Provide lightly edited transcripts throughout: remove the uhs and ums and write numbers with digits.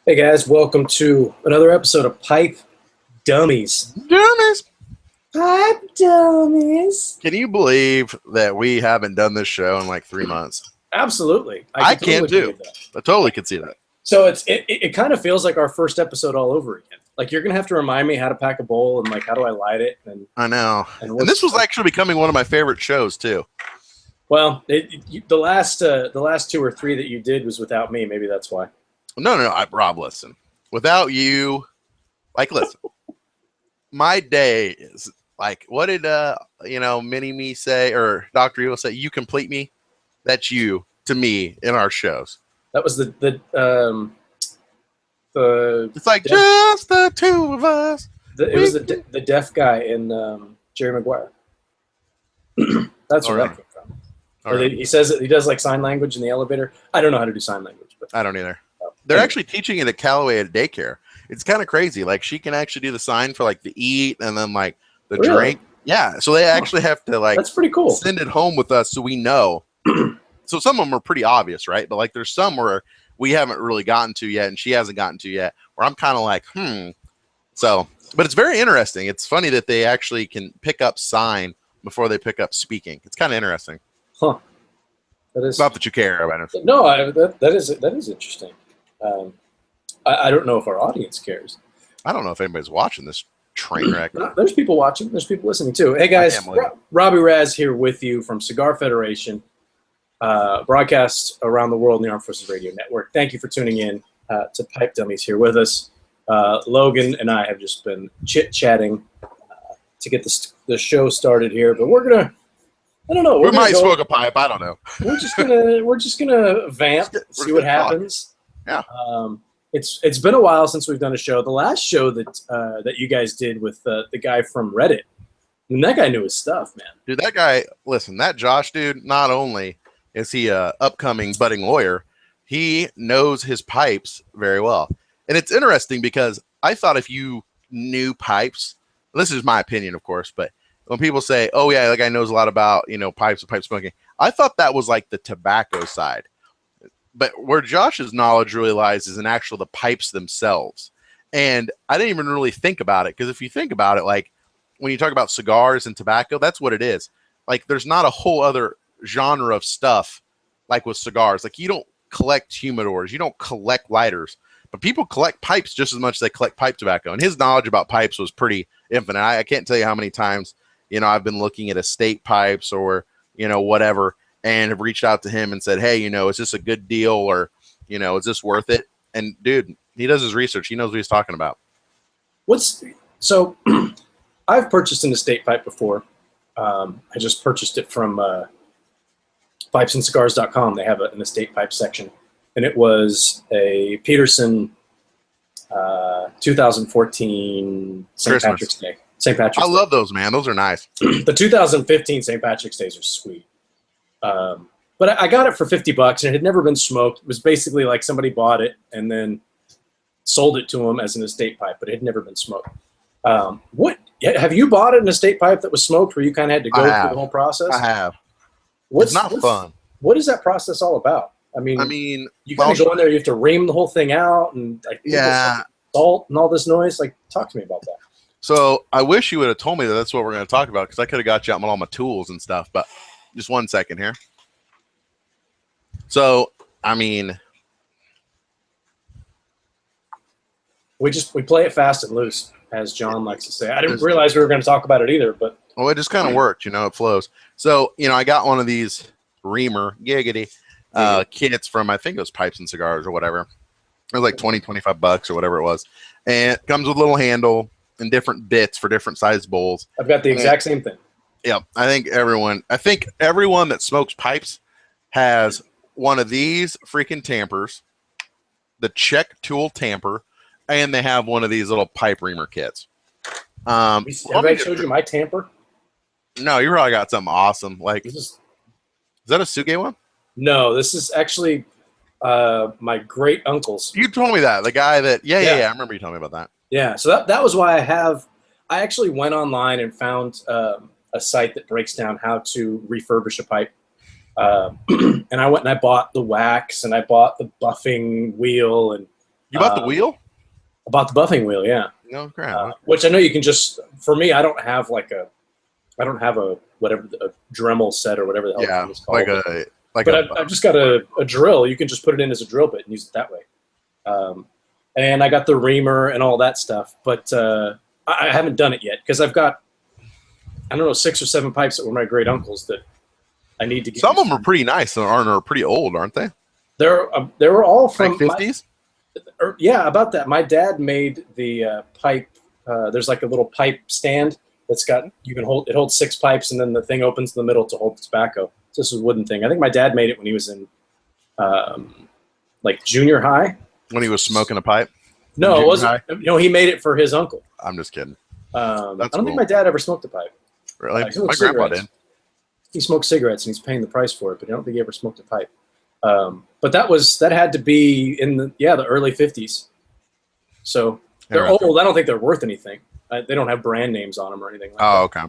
Hey guys, welcome to another episode of Pipe Dummies. Dummies. Pipe Dummies. Can you believe that we haven't done this show in like 3 months? Absolutely. I can too. I totally can see that. So it kind of feels like our first episode all over again. Like you're gonna have to remind me how to pack a bowl and like how do I light it. And I know. And this was actually becoming one of my favorite shows too. Well, the last 2 or 3 that you did was without me. Maybe that's why. No. Rob, listen. Without you, like, listen. My day is like, what did Mini Me say or Dr. Evil say? You complete me. That's you to me in our shows. That was the It's like just the two of us. It was the deaf guy in Jerry Maguire. That's where that came from. He says that he does like sign language in the elevator. I don't know how to do sign language, but I don't either. They're actually teaching it at Callaway at daycare. It's kind of crazy. Like she can actually do the sign for like the eat and then like the drink. Yeah. So they actually have to like that's pretty cool. Send it home with us so we know. So some of them are pretty obvious, right? But like there's some where we haven't really gotten to yet and she hasn't gotten to yet where I'm kind of like, So, but it's very interesting. It's funny that they actually can pick up sign before they pick up speaking. It's kind of interesting. Huh. That is not that you care about it. No, that is interesting. I don't know if our audience cares. I don't know if anybody's watching this train wreck. There's people watching. There's people listening too. Hey guys, Robbie Raz here with you from Cigar Federation, broadcast around the world in the Armed Forces Radio Network. Thank you for tuning in to Pipe Dummies here with us. Logan and I have just been chit-chatting to get the show started here, but we're gonna. I don't know. We might smoke a pipe. I don't know. We're just gonna vamp, see what happens. Yeah. It's been a while since we've done a show. The last show that you guys did with the guy from Reddit, and that guy knew his stuff, man. Dude, that guy. Listen, that Josh dude. Not only is he a upcoming budding lawyer, he knows his pipes very well. And it's interesting because I thought if you knew pipes, this is my opinion, of course, but when people say, "Oh yeah, that guy knows a lot about pipes and pipe smoking," I thought that was like the tobacco side. But where Josh's knowledge really lies is in the pipes themselves. And I didn't even really think about it because if you think about it, like when you talk about cigars and tobacco, that's what it is. Like there's not a whole other genre of stuff like with cigars. Like you don't collect humidors, you don't collect lighters, but people collect pipes just as much as they collect pipe tobacco. And his knowledge about pipes was pretty infinite. I can't tell you how many times I've been looking at estate pipes or, whatever, and have reached out to him and said, hey, is this a good deal or, is this worth it? And dude, he does his research. He knows what he's talking about. So I've purchased an estate pipe before. I just purchased it from pipesandscigars.com. They have an estate pipe section. And it was a Peterson 2014 St. Patrick's Day. St. Patrick's Day. I love those, man. Those are nice. The 2015 St. Patrick's Days are sweet. But I got it for $50 and it had never been smoked. It was basically like somebody bought it and then sold it to them as an estate pipe, but it had never been smoked. What have you bought an estate pipe that was smoked where you kind of had to go through the whole process? I have. It's not fun. What is that process all about? I mean, you kind of go in there, you have to ream the whole thing out and like salt and all this noise. Like, talk to me about that. So I wish you would have told me that that's what we're going to talk about because I could have got you out with all my tools and stuff. But just 1 second here. So, we play it fast and loose, as John likes to say. I didn't realize we were going to talk about it either, but it just kind of worked, it flows. So, I got one of these reamer giggity kits from I think it was Pipes and Cigars or whatever. It was like $20-25 or whatever it was, and it comes with a little handle and different bits for different size bowls. I've got the exact same thing. Yeah, I think everyone that smokes pipes has one of these freaking tampers, the Czech tool tamper, and they have one of these little pipe reamer kits. Have I showed you my tamper? No, you probably got something awesome. Like, is that a Suitcase one? No, this is actually my great uncle's. You told me that. The guy that, yeah. I remember you telling me about that. Yeah, so that was why I actually went online and found a site that breaks down how to refurbish a pipe. And I went and I bought the wax and I bought the buffing wheel and You bought the wheel? I bought the buffing wheel, yeah. No crap. Which I know you can just. For me, I don't have a whatever a Dremel set or whatever the hell it's called. I've just got a drill. You can just put it in as a drill bit and use it that way. And I got the reamer and all that stuff, but I haven't done it yet because I've got, I don't know, 6 or 7 pipes that were my great uncle's that I need to get. Some of them are pretty nice and are pretty old, aren't they? They were all from like 50s. Yeah, about that. My dad made the pipe. There's like a little pipe stand that's got it holds 6 pipes, and then the thing opens in the middle to hold the tobacco. So this is a wooden thing. I think my dad made it when he was in like junior high. When he was smoking a pipe? No, it wasn't. He made it for his uncle. I'm just kidding. I don't think my dad ever smoked a pipe. Really? My grandpa did. He smoked cigarettes and he's paying the price for it, but I don't think he ever smoked a pipe. But that had to be in the early 50s. So they're old. I don't think they're worth anything. They don't have brand names on them or anything like that. Oh, okay.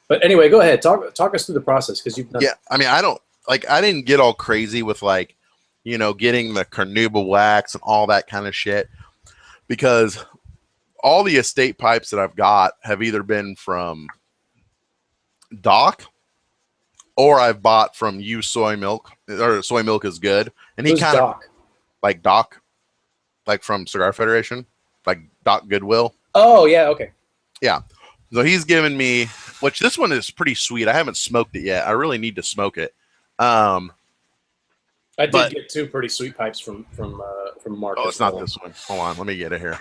But anyway, go ahead. Talk us through the process because you've done. Yeah, I mean, I didn't get all crazy with getting the carnauba wax and all that kind of shit, because all the estate pipes that I've got have either been from Doc or I've bought from Soy Milk, or Soy Milk is good. And he kind of like Doc, like from Cigar Federation, like Doc Goodwill. Oh yeah. Okay. Yeah. So he's given me, which this one is pretty sweet. I haven't smoked it yet. I really need to smoke it. I did get 2 pretty sweet pipes from Mark. Oh, it's not this one. Hold on, let me get it here.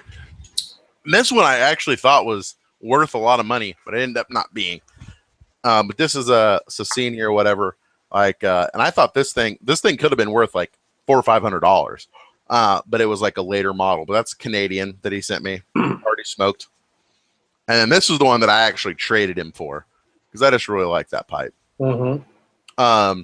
And this one I actually thought was worth a lot of money, but it ended up not being. But this is a Sassini or whatever. And I thought this thing could have been worth like $400 or $500. But it was like a later model. But that's Canadian that he sent me, already smoked. And then this is the one that I actually traded him for because I just really like that pipe. Mm-hmm.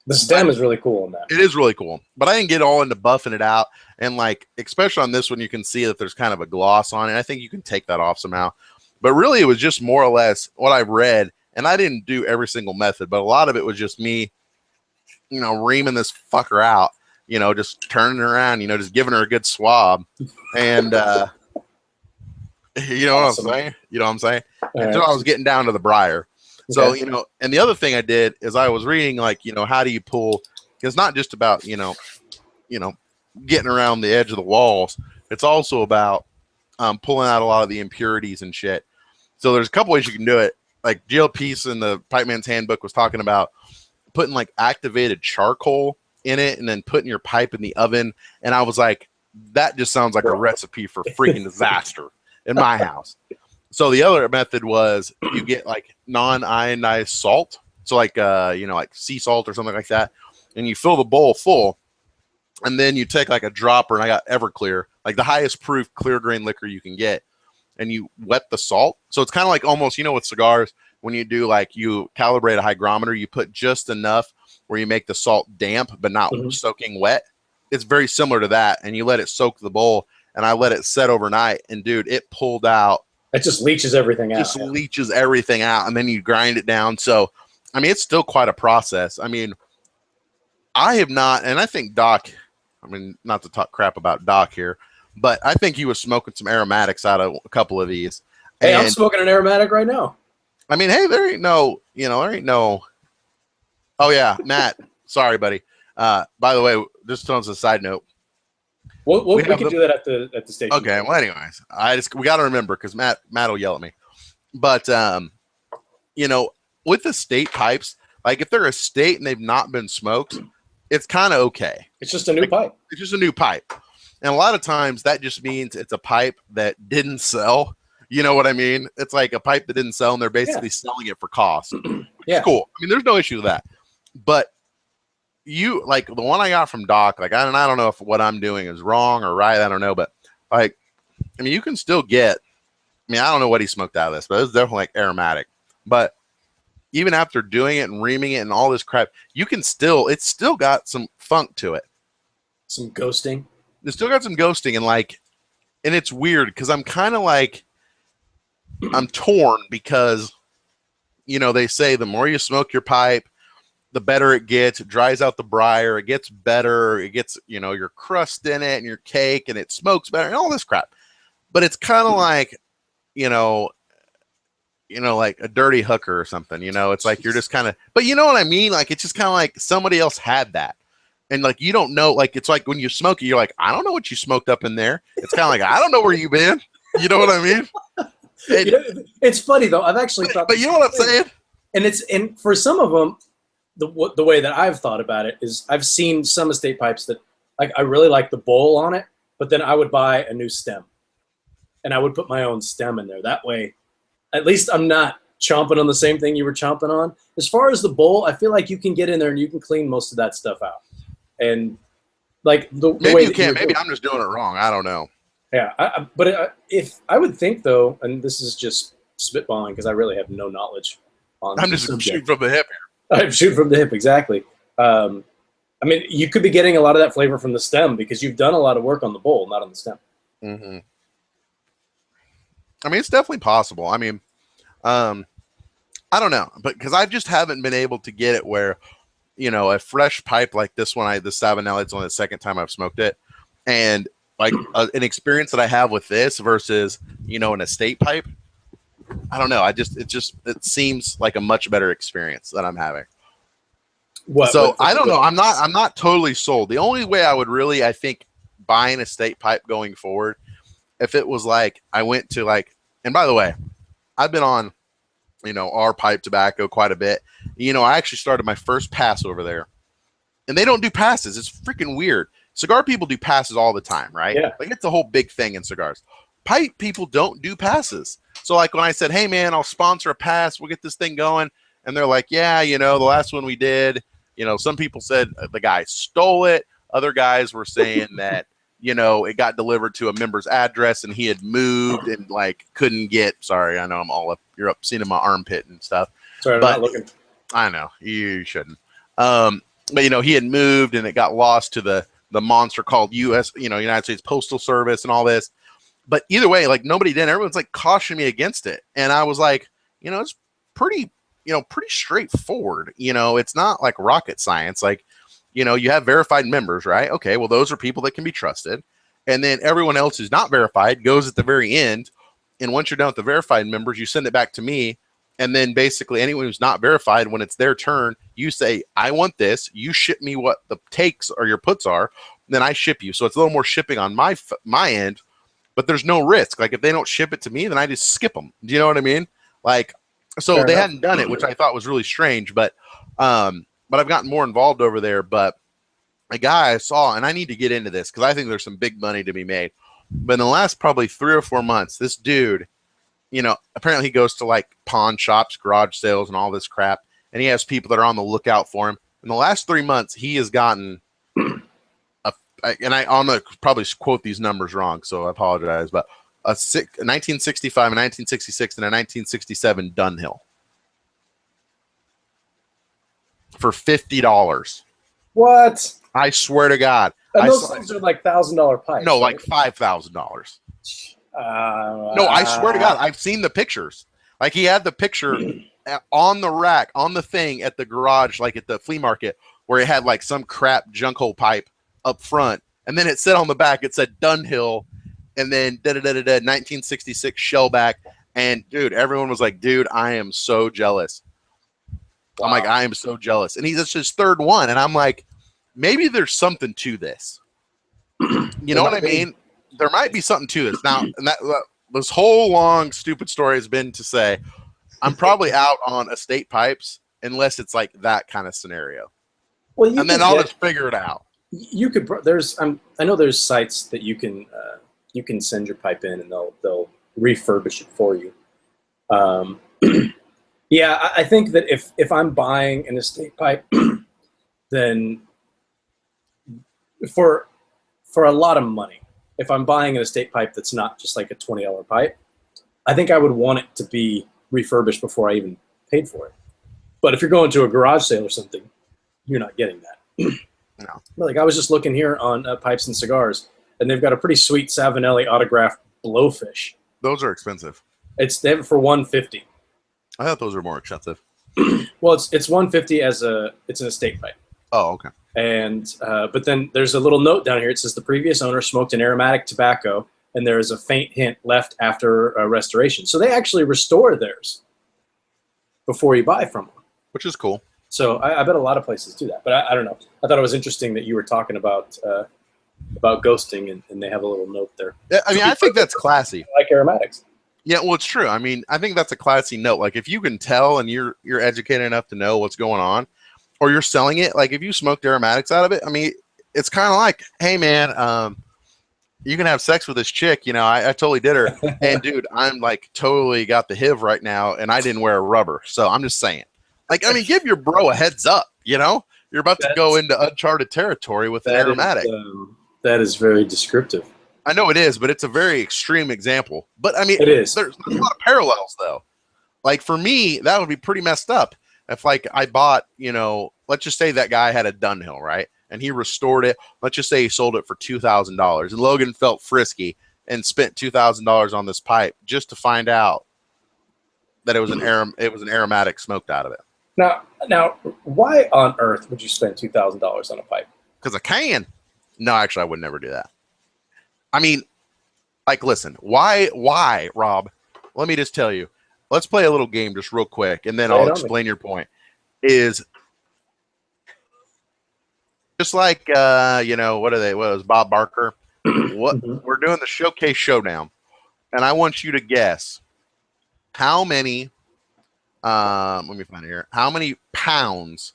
The stem is really cool on that. It is really cool, but I didn't get all into buffing it out. And especially on this one, you can see that there's kind of a gloss on it. I think you can take that off somehow. But really, it was just more or less what I've read. And I didn't do every single method, but a lot of it was just me, reaming this fucker out, just turning her around, just giving her a good swab. And, you know what I'm saying? You know what I'm saying? Until I was getting down to the briar. So, and the other thing I did is I was reading, how do you pull? It's not just about, getting around the edge of the walls. It's also about pulling out a lot of the impurities and shit. So there's a couple ways you can do it. Like Jill Peace in the Pipe Man's Handbook was talking about putting activated charcoal in it and then putting your pipe in the oven. And I was like, that just sounds like a recipe for freaking disaster in my house. So the other method was you get non-ionized salt. So like sea salt or something like that. And you fill the bowl full. And then you take a dropper, and I got Everclear, the highest proof clear grain liquor you can get. And you wet the salt. So it's kind of like almost, with cigars, when you do you calibrate a hygrometer, you put just enough where you make the salt damp, but not soaking wet. It's very similar to that. And you let it soak the bowl. And I let it set overnight. And dude, it pulled out. It just leaches everything out. Just leaches everything out, and then you grind it down. So, I mean, it's still quite a process. I mean, I have not, and I think Doc, not to talk crap about Doc here, but I think he was smoking some aromatics out of a couple of these. Hey, I'm smoking an aromatic right now. I mean, hey, there ain't no. Oh yeah, Matt. Sorry, buddy. By the way, just on a side note. We can do that at the station. Okay. Well, anyways, we got to remember because Matt will yell at me. But with the state pipes, if they're a state and they've not been smoked, it's kind of okay. It's just a new pipe. It's just a new pipe, and a lot of times that just means it's a pipe that didn't sell. You know what I mean? It's like a pipe that didn't sell, and they're basically selling it for cost. Which is cool. I mean, there's no issue with that, but. You the one I got from Doc, I don't know if what I'm doing is wrong or right. I don't know, but you can still get. I don't know what he smoked out of this, but it's definitely aromatic. But even after doing it and reaming it and all this crap, it's still got some funk to it. Some ghosting. It's still got some ghosting and it's weird because I'm kind of I'm torn because they say the more you smoke your pipe, the better it gets. It dries out the briar. It gets better. It gets, you know, your crust in it and your cake, and it smokes better and all this crap. But it's kind of like, you know, like a dirty hooker or something, you know, it's like, you're just kind of, but you know what I mean? Like, it's just kind of like somebody else had that. And like, you don't know, like, it's like when you smoke it, you're like, I don't know what you smoked up in there. It's kind of like, I don't know where you've been. You know what I mean? And, you know, it's funny though. I've actually thought, but you know what I'm saying? And for some of them, the way that I've thought about it is I've seen some estate pipes that, like, I really like the bowl on it, but then I would buy a new stem and I would put my own stem in there. That way, at least I'm not chomping on the same thing you were chomping on. As far as the bowl, I feel like you can get in there and you can clean most of that stuff out. And like the maybe way you can, maybe I'm just doing it wrong. I don't know. Yeah, but if I would think though, and this is just spitballing because I really have no knowledge on. I'm just shooting from the hip here. I'm shooting from the hip, exactly. I mean, you could be getting a lot of that flavor from the stem because you've done a lot of work on the bowl, not on the stem. Mm-hmm. I mean, it's definitely possible. I mean, I don't know, but because I just haven't been able to get it where, you know, a fresh pipe like this one, the Savinelli, it's only the second time I've smoked it, and like an experience that I have with this versus, you know, an estate pipe. I don't know. It seems like a much better experience that I'm having. I don't know. I'm not totally sold. The only way I would really, I think, buy an estate pipe going forward, if it was like I went to like, and by the way, I've been on, you know, our pipe tobacco quite a bit. You know, I actually started my first pass over there, and they don't do passes. It's freaking weird. Cigar people do passes all the time, right? Yeah. Like, it's a whole big thing in cigars. Pipe people don't do passes. So like when I said, hey man, I'll sponsor a pass, we'll get this thing going. And they're like, yeah, you know, the last one we did, you know, some people said the guy stole it. Other guys were saying that, you know, it got delivered to a member's address and he had moved and like couldn't get, sorry, I know I'm all up, you're up seeing my armpit and stuff. Sorry, I'm not looking. I know, you shouldn't. But you know, he had moved and it got lost to the monster called US, you know, United States Postal Service and all this. But either way, like nobody did. Everyone's like cautioning me against it. And I was like, you know, it's pretty straightforward. You know, it's not like rocket science. Like, you know, you have verified members, right? Okay, well, those are people that can be trusted. And then everyone else who's not verified goes at the very end. And once you're done with the verified members, you send it back to me. And then basically anyone who's not verified, when it's their turn, you say, I want this. You ship me what the takes or your puts are. Then I ship you. So it's a little more shipping on my end, but there's no risk. Like if they don't ship it to me, then I just skip them. Do you know what I mean? Like, so Fair enough. Hadn't done it, which I thought was really strange, but I've gotten more involved over there. But a guy I saw, and I need to get into this because I think there's some big money to be made. But in the last probably 3 or 4 months, this dude, you know, apparently he goes to like pawn shops, garage sales, and all this crap. And he has people that are on the lookout for him. In the last 3 months, he has gotten, and I'm going to probably quote these numbers wrong, so I apologize, but a 1965, a 1966, and a 1967 Dunhill for $50. What? I swear to God. And those things are like $1,000 pipes. No, like $5,000. No, I swear to God, I've seen the pictures. Like he had the picture on the rack, on the thing at the garage, like at the flea market, where it had like some crap junk hole pipe up front. And then it said on the back, it said Dunhill, and then 1966 shellback. And dude, everyone was like, dude, I am so jealous. Wow. I'm like, I am so jealous. And that's his third one. And I'm like, maybe there's something to this. You know what I mean? There might be something to this. Now, and this whole long stupid story has been to say I'm probably out on estate pipes unless it's like that kind of scenario. Well, and then I'll just figure it out. You could. I know there's sites that you can send your pipe in and they'll refurbish it for you. Yeah, I think that if I'm buying an estate pipe, then for a lot of money, if I'm buying an estate pipe that's not just like a $20 pipe, I think I would want it to be refurbished before I even paid for it. But if you're going to a garage sale or something, you're not getting that. No. Like I was just looking here on Pipes and Cigars, and they've got a pretty sweet Savinelli autographed blowfish. Those are expensive. They have it for $150. I thought those were more expensive. Well, it's 150 as it's an estate pipe. Oh, okay. And but then there's a little note down here. It says the previous owner smoked an aromatic tobacco, and there is a faint hint left after restoration. So they actually restore theirs before you buy from them, which is cool. So I bet a lot of places do that. But I don't know. I thought it was interesting that you were talking about ghosting, and they have a little note there. Yeah, I mean, I think that's classy. Like aromatics. Yeah, well, it's true. I mean, I think that's a classy note. Like, if you can tell and you're educated enough to know what's going on, or you're selling it, like if you smoked aromatics out of it, I mean, it's kind of like, hey, man, you can have sex with this chick. You know, I totally did her. And, dude, I'm, like, totally got the HIV right now, and I didn't wear a rubber. So I'm just saying. Like, I mean, give your bro a heads up, you know? You're about to go into uncharted territory with an aromatic. That is very descriptive. I know it is, but it's a very extreme example. But I mean, it is. There's a lot of parallels, though. Like for me, that would be pretty messed up if, like, I bought, you know, let's just say that guy had a Dunhill, right, and he restored it. Let's just say he sold it for $2,000, and Logan felt frisky and spent $2,000 on this pipe just to find out that it was an aromatic smoked out of it. Now, why on earth would you spend $2,000 on a pipe? Because I can. No, actually, I would never do that. I mean, like, listen, why, Rob? Let me just tell you. Let's play a little game just real quick, and then I'll explain your point. Is just like, you know, what was Bob Barker? We're doing the Showcase Showdown, and I want you to guess how many, let me find it here, how many pounds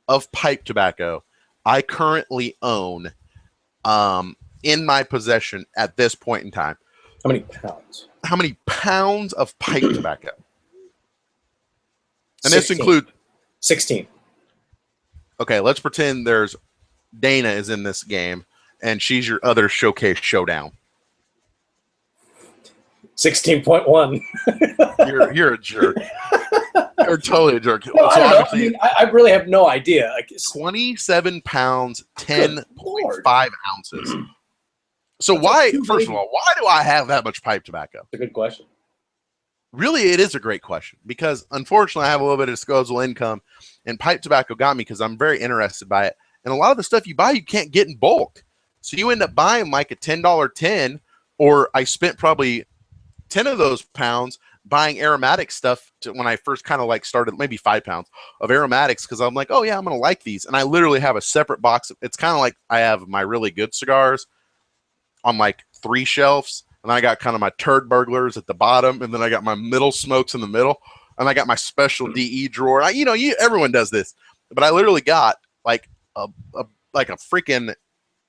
of pipe tobacco I currently own in my possession at this point in time. How many pounds? How many pounds of pipe tobacco? And 16. This includes 16. Okay, let's pretend there's Dana is in this game, and she's your other Showcase Showdown. 16.1. You're a jerk. You're totally a jerk. No, I really have no idea. 27 pounds, 10.5 ounces. So why, first of all, why do I have that much pipe tobacco? That's a good question. Really, it is a great question because, unfortunately, I have a little bit of disposable income, and pipe tobacco got me because I'm very interested by it. And a lot of the stuff you buy, you can't get in bulk. So you end up buying like a $10 tin, or I spent probably 10 of those pounds buying aromatic stuff when I first kind of like started, maybe 5 pounds of aromatics, because I'm like, oh yeah, I'm going to like these. And I literally have a separate box. It's kind of like I have my really good cigars on like 3 shelves, and then I got kind of my turd burglars at the bottom, and then I got my middle smokes in the middle, and I got my special DE drawer. Everyone does this, but I literally got like a freaking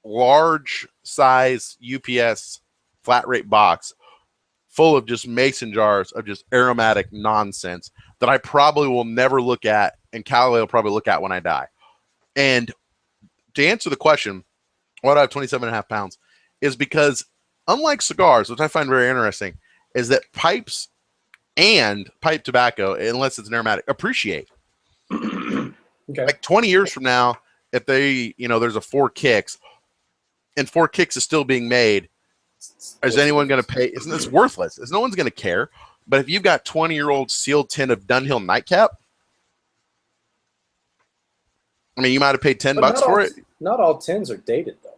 large size UPS flat rate box full of just mason jars of just aromatic nonsense that I probably will never look at, and Callaway will probably look at when I die. And to answer the question, why do I have 27.5 pounds? Is because, unlike cigars, which I find very interesting, is that pipes and pipe tobacco, unless it's an aromatic, appreciate. Okay. Like 20 years from now, if they, there's a 4 Kicks, and 4 Kicks is still being made, is anyone going to pay? Isn't this worthless? No one's going to care. But if you've got 20-year-old sealed tin of Dunhill Nightcap, I mean, you might have paid $10 for it. Not all tins are dated, though.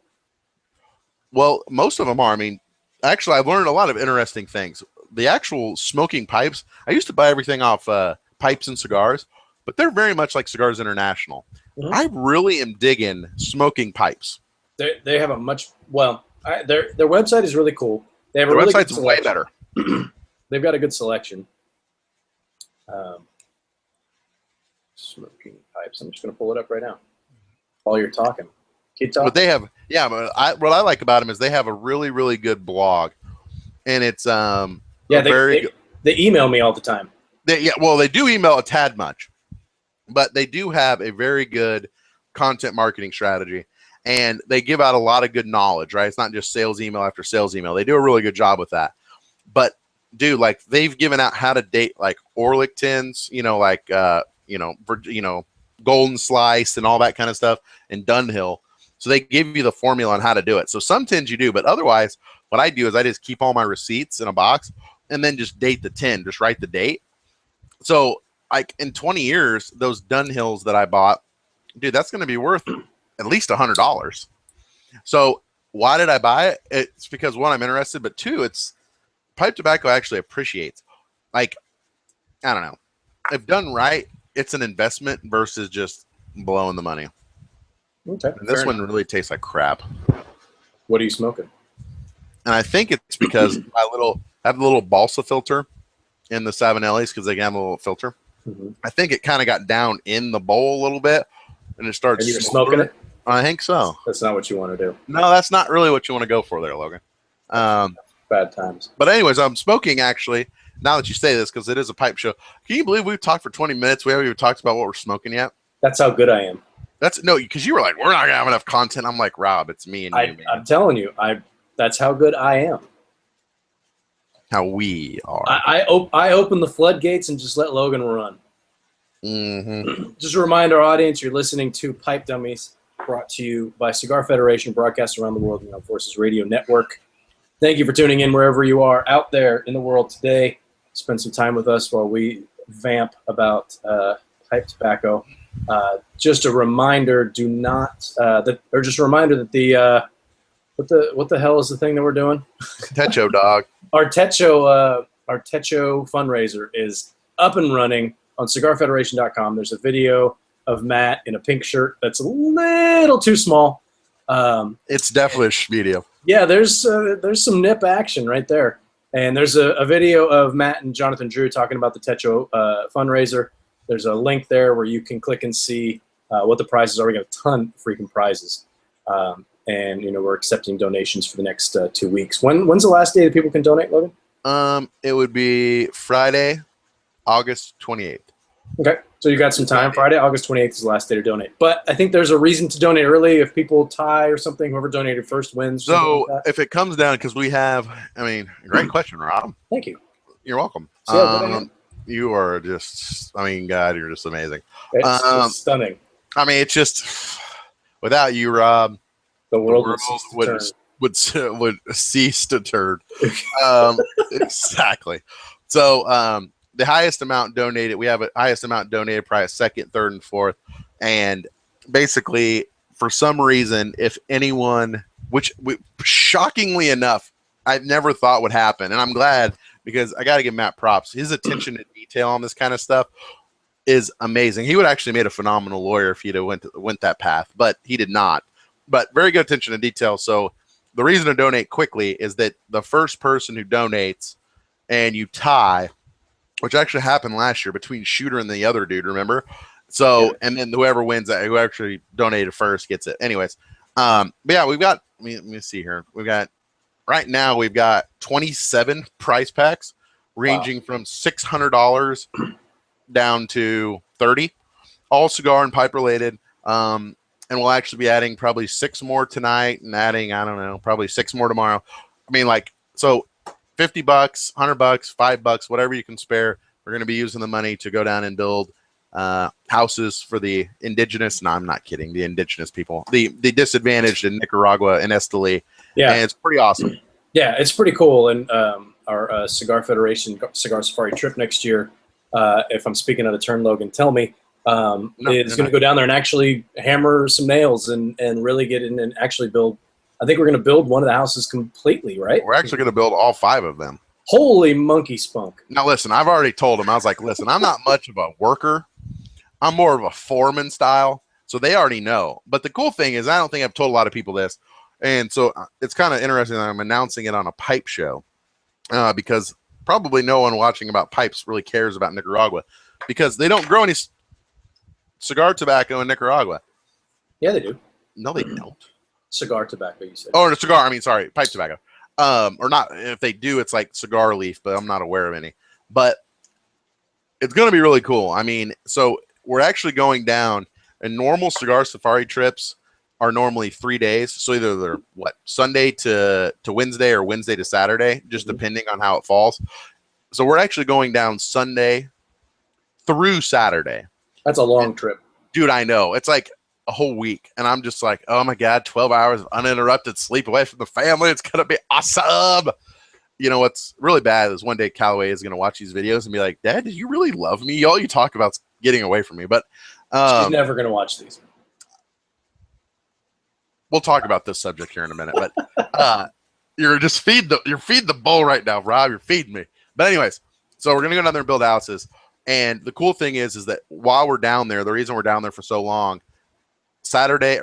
Well, most of them are. I mean, actually, I've learned a lot of interesting things. The actual smoking pipes, I used to buy everything off Pipes and Cigars, but they're very much like Cigars International. Mm-hmm. I really am digging smoking pipes. They have a much, their website is really cool. They have a really website's way better. They've got a good selection. Smoking pipes. I'm just going to pull it up right now while you're talking. Keep talking. But they have, what I like about them is they have a really, really good blog, and it's they email me all the time. They do email a tad much, but they do have a very good content marketing strategy, and they give out a lot of good knowledge. Right, it's not just sales email after sales email. They do a really good job with that. But dude, like they've given out how to date like Orlick tins, Golden Slice and all that kind of stuff, and Dunhill. So they give you the formula on how to do it. So some tins you do, but otherwise what I do is I just keep all my receipts in a box and then just date the tin, just write the date. So like in 20 years, those Dunhills that I bought, dude, that's going to be worth at least $100. So why did I buy it? It's because one, I'm interested, but two, it's pipe tobacco actually appreciates. Like, I don't know, if done right, it's an investment versus just blowing the money. Okay. And this one really tastes like crap. What are you smoking? And I think it's because I have a little balsa filter in the Savinellis because they have a little filter. I think it kind of got down in the bowl a little bit, and it started smoking it. I think so. That's not what you want to do. No, that's not really what you want to go for there, Logan. Bad times. But anyways, I'm smoking actually. Now that you say this, because it is a pipe show, can you believe we've talked for 20 minutes? We haven't even talked about what we're smoking yet. That's how good I am. That's no, because you were like, we're not gonna have enough content. I'm like, Rob, it's me and you. Man. I'm telling you, that's how good I am. How we are. I open the floodgates and just let Logan run. Just a reminder, audience, you're listening to Pipe Dummies, brought to you by Cigar Federation, broadcast around the world, Armed Forces Radio Network. Thank you for tuning in wherever you are out there in the world today. Spend some time with us while we vamp about pipe tobacco. Just a reminder, just a reminder that the what the hell is the thing that we're doing? TETO dog. Our TETO fundraiser is up and running on cigarfederation.com. There's a video of Matt in a pink shirt that's a little too small. It's definitely a video. Yeah, there's some nip action right there. And there's a video of Matt and Jonathan Drew talking about the TETO fundraiser. There's a link there where you can click and see what the prizes are. We got a ton of freaking prizes. And, we're accepting donations for the next 2 weeks. When's the last day that people can donate, Logan? It would be Friday, August 28th. Okay, so you got some time. Friday, August 28th is the last day to donate. But I think there's a reason to donate early. If people tie or something, whoever donated first wins. So if it comes down, because we have, great question, Rob. Thank you. You're welcome. You are just, God, you're just amazing. It's stunning. It's just, without you, Rob, the world would cease to turn. Exactly. So the highest amount donated, we have a highest amount donated, probably second, third, and fourth. And basically, for some reason, if anyone, shockingly enough, I never thought would happen. And I'm glad, because I got to give Matt props. His attention to detail on this kind of stuff is amazing. He would actually made a phenomenal lawyer if he'd have went that path, but he did not. But very good attention to detail. So the reason to donate quickly is that the first person who donates and you tie, which actually happened last year between Shooter and the other dude, remember? So, yeah. And then whoever wins that, who actually donated first gets it. Anyways, but yeah, we've got, let me see here. Right now we've got 27 prize packs ranging from $600 down to $30, all cigar and pipe related. And we'll actually be adding probably 6 more tonight and adding, I don't know, probably 6 more tomorrow. So $50, $100, $5, whatever you can spare. We're going to be using the money to go down and build houses for the indigenous. No, I'm not kidding. The indigenous people, the disadvantaged in Nicaragua and Esteli. Yeah. And it's pretty awesome. Yeah, it's pretty cool. And our Cigar Federation Cigar Safari trip next year, if I'm speaking out of turn, Logan, tell me, is going to go down there and actually hammer some nails and really get in and actually build. I think we're going to build one of the houses completely, right? We're actually going to build all 5 of them. Holy monkey spunk. Now, listen, I've already told them. I was like, listen, I'm not much of a worker. I'm more of a foreman style. So they already know. But the cool thing is, I don't think I've told a lot of people this. And so it's kind of interesting that I'm announcing it on a pipe show because probably no one watching about pipes really cares about Nicaragua because they don't grow any cigar tobacco in Nicaragua. Yeah, they do. No, they don't. Cigar tobacco, you said. Oh, cigar. Sorry, pipe tobacco. Or not. If they do, it's like cigar leaf, but I'm not aware of any. But it's going to be really cool. So we're actually going down, and normal cigar safari trips are normally 3 days. So either they're Sunday to Wednesday or Wednesday to Saturday, just depending on how it falls. So we're actually going down Sunday through Saturday. That's a long trip. Dude, I know. It's like a whole week. And I'm just like, oh my God, 12 hours of uninterrupted sleep away from the family. It's going to be awesome. you know what's really bad is one day Callaway is going to watch these videos and be like, Dad, did you really love me? All you talk about is getting away from me. But she's never going to watch these. We'll talk about this subject here in a minute. But you're feeding the bull right now, Rob. You're feeding me. But anyways, so we're going to go down there and build houses. And the cool thing is that while we're down there, the reason we're down there for so long, Sunday,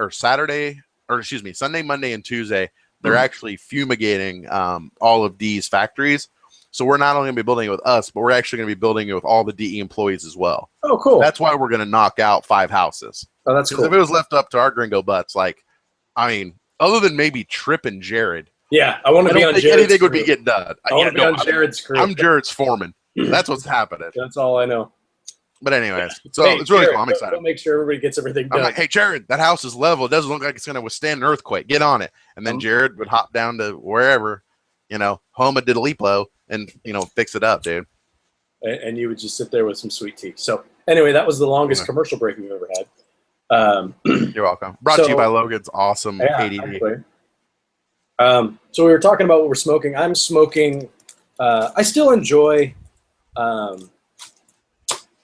Monday, and Tuesday, they're actually fumigating all of Dee's factories. So we're not only going to be building it with us, but we're actually going to be building it with all the DE employees as well. Oh, cool. That's why we're going to knock out 5 houses. Oh, that's cool. If it was left up to our gringo butts, like, I mean, other than maybe Tripp and Jared. Yeah, I want to be on Jared's anything crew. would be getting done. I want to be on Jared's crew. I'm Jared's foreman. That's what's happening. That's all I know. But anyways, so it's really cool. I'm excited. We'll make sure everybody gets everything done. I'm like, hey, Jared, that house is level. It doesn't look like it's going to withstand an earthquake. Get on it. And then Jared would hop down to wherever, home of Diddliplo and, fix it up, dude. And you would just sit there with some sweet tea. So anyway, that was the longest commercial break we've ever had. You're welcome. Brought to you by Logan's awesome ADD. Actually. So we were talking about what we're smoking. I'm smoking. I still enjoy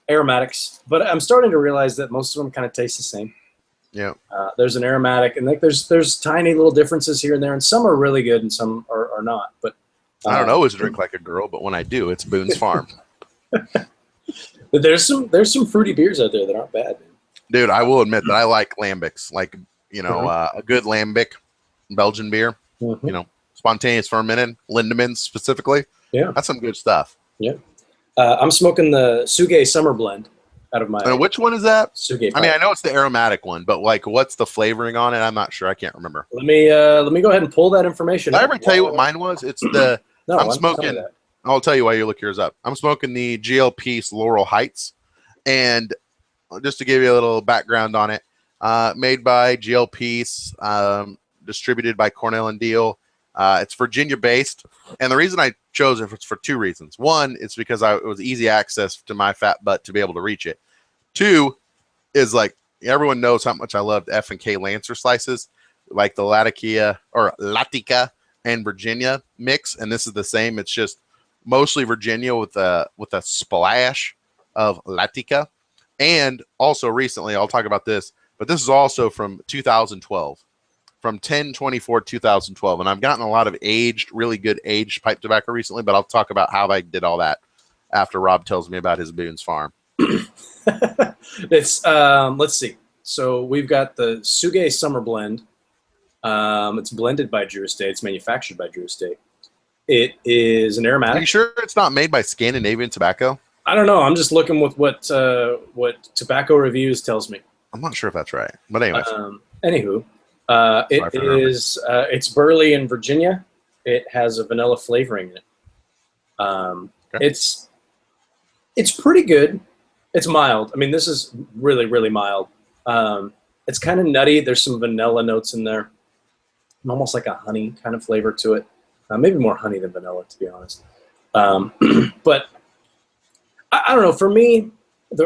aromatics, but I'm starting to realize that most of them kind of taste the same. Yeah. There's an aromatic, and there's tiny little differences here and there, and some are really good and some are not. But I don't always drink like a girl, but when I do, it's Boone's Farm. But there's some fruity beers out there that aren't bad. Dude, I will admit that I like lambics, like a good lambic Belgian beer. Spontaneous fermented, Lindemans specifically. Yeah, that's some good stuff. Yeah. I'm smoking the Suitcase Summer Blend out of my. And which one is that? Suitcase. I mean, I know it's the aromatic one, but like, what's the flavoring on it? I'm not sure. I can't remember. Let me go ahead and pull that information. Did I ever tell you what mine was? It's the. No, I'm smoking. I'll tell you why you look yours up. I'm smoking the GLP Laurel Heights, and just to give you a little background on it, made by GLP, distributed by Cornell and Deal. It's Virginia based, and the reason I chose it was for 2 reasons. One, it's because it was easy access to my fat butt to be able to reach it. 2 is like everyone knows how much I loved F&K Lancer slices, like the Latica and Virginia mix, and this is the same. It's just mostly Virginia with a splash of Latica, and also recently I'll talk about this, but this is also from 2012. From 10/24/2012, and I've gotten a lot of really good aged pipe tobacco recently, but I'll talk about how I did all that after Rob tells me about his Boone's Farm. It's let's see. So we've got the Suitcase Summer Blend. It's blended by Drew Estate. It's manufactured by Drew Estate. It is an aromatic. Are you sure it's not made by Scandinavian Tobacco? I don't know. I'm just looking with what Tobacco Reviews tells me. I'm not sure if that's right, but anyways. Anywho. It's burley in Virginia. It has a vanilla flavoring in it. Okay. It's pretty good. It's mild. I mean, this is really, really mild. It's kind of nutty. There's some vanilla notes in there, and almost like a honey kind of flavor to it. Maybe more honey than vanilla, to be honest. But I don't know. For me,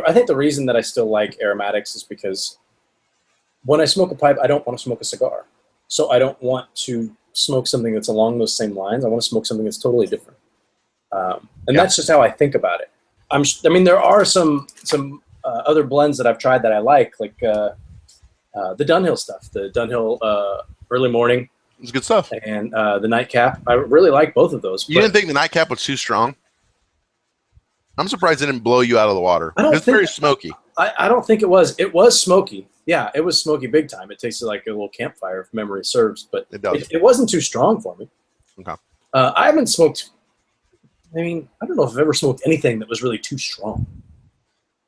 I think the reason that I still like aromatics is because when I smoke a pipe, I don't want to smoke a cigar. So I don't want to smoke something that's along those same lines. I want to smoke something that's totally different. That's just how I think about it. I mean, there are some other blends that I've tried that I like the Dunhill stuff, the Dunhill Early Morning. It's good stuff. And the Nightcap. I really like both of those. You didn't think the Nightcap was too strong? I'm surprised it didn't blow you out of the water. It's very smoky. I don't think it was. It was smoky. Yeah, it was smoky big time. It tasted like a little campfire, if memory serves. But it wasn't too strong for me. Okay. I haven't smoked. I mean, I don't know if I've ever smoked anything that was really too strong,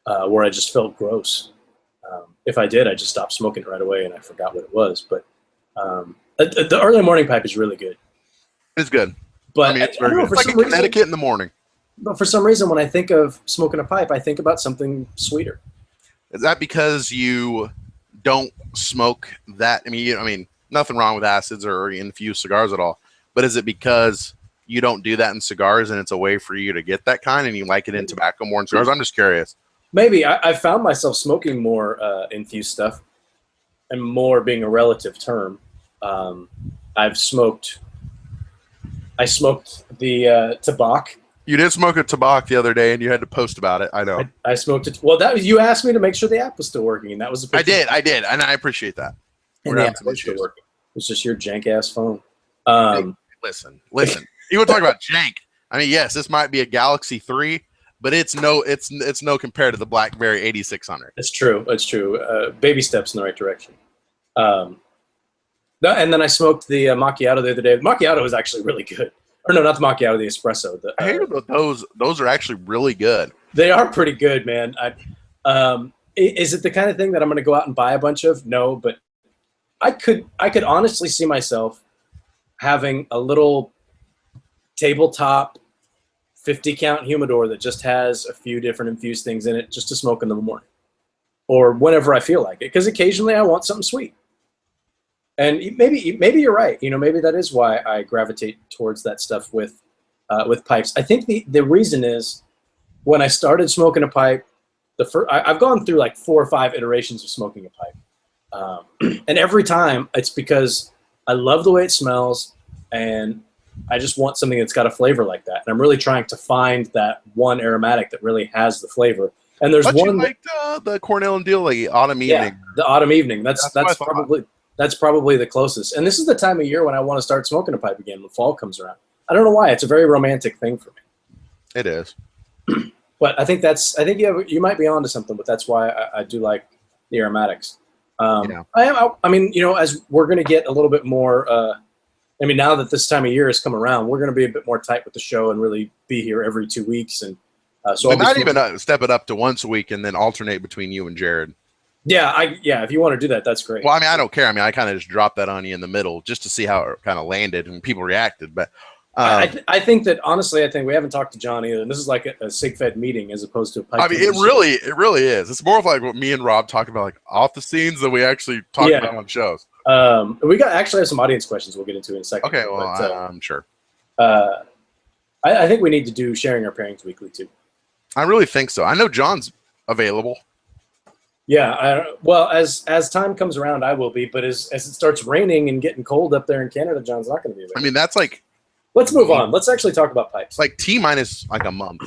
where I just felt gross. If I did, I just stopped smoking right away, and I forgot what it was. But the Early Morning Pipe is really good. It's good. But I mean, it's very good. It's like in Connecticut in the morning. But for some reason, when I think of smoking a pipe, I think about something sweeter. Is that because you don't smoke that? I mean, nothing wrong with acids or infused cigars at all. But is it because you don't do that in cigars and it's a way for you to get that kind and you like it in tobacco more in cigars? I'm just curious. Maybe. I found myself smoking more infused stuff, and more being a relative term. I've smoked I smoked the tobacco. You did smoke a tobacco the other day, and you had to post about it. I know. I smoked it. Well, that was, you asked me to make sure the app was still working, and that was the picture. I did, and I appreciate that. And the app was still working. It's just your jank ass phone. Hey, listen. You want to talk about jank? I mean, yes, this might be a Galaxy 3, but it's no compared to the BlackBerry 8600. It's true. It's true. Baby steps in the right direction. And then I smoked the macchiato the other day. The macchiato was actually really good. Or no, not the macchiato, the espresso. I hate about those. Those are actually really good. They are pretty good, man. Is it the kind of thing that I'm going to go out and buy a bunch of? No, but I could honestly see myself having a little tabletop 50 count humidor that just has a few different infused things in it just to smoke in the morning or whenever I feel like it. Because occasionally I want something sweet. And maybe you're right. You know, maybe that is why I gravitate towards that stuff with pipes. I think the reason is when I started smoking a pipe, I've gone through like 4 or 5 iterations of smoking a pipe. And every time it's because I love the way it smells and I just want something that's got a flavor like that. And I'm really trying to find that one aromatic that really has the flavor. And there's one you liked the Cornell and Deal Autumn Evening. Yeah, the Autumn Evening. That's probably the closest. And this is the time of year when I want to start smoking a pipe again when fall comes around. I don't know why. It's a very romantic thing for me. It is. But I think you might be onto something, but that's why I do like the aromatics. I mean, you know, as we're going to get a little bit more, I mean, now that this time of year has come around, we're going to be a bit more tight with the show and really be here every 2 weeks. And so we might even step it up to once a week and then alternate between you and Jared. Yeah, if you want to do that, that's great. Well, I mean, I don't care. I mean, I kind of just dropped that on you in the middle just to see how it kind of landed and people reacted. But I think that honestly, I think we haven't talked to John either. And this is like a SigFed meeting as opposed to a pipe. I mean, it really is. It's more of like what me and Rob talk about, like off the scenes that we actually talk about on shows. We actually have some audience questions we'll get into in a second. Okay, well, I'm sure. I think we need to do sharing our pairings weekly too. I really think so. I know John's available. Yeah, well, as time comes around, I will be. But as it starts raining and getting cold up there in Canada, John's not going to be available. I mean, that's like. Let's move on. Let's actually talk about pipes. Like T-minus like a month.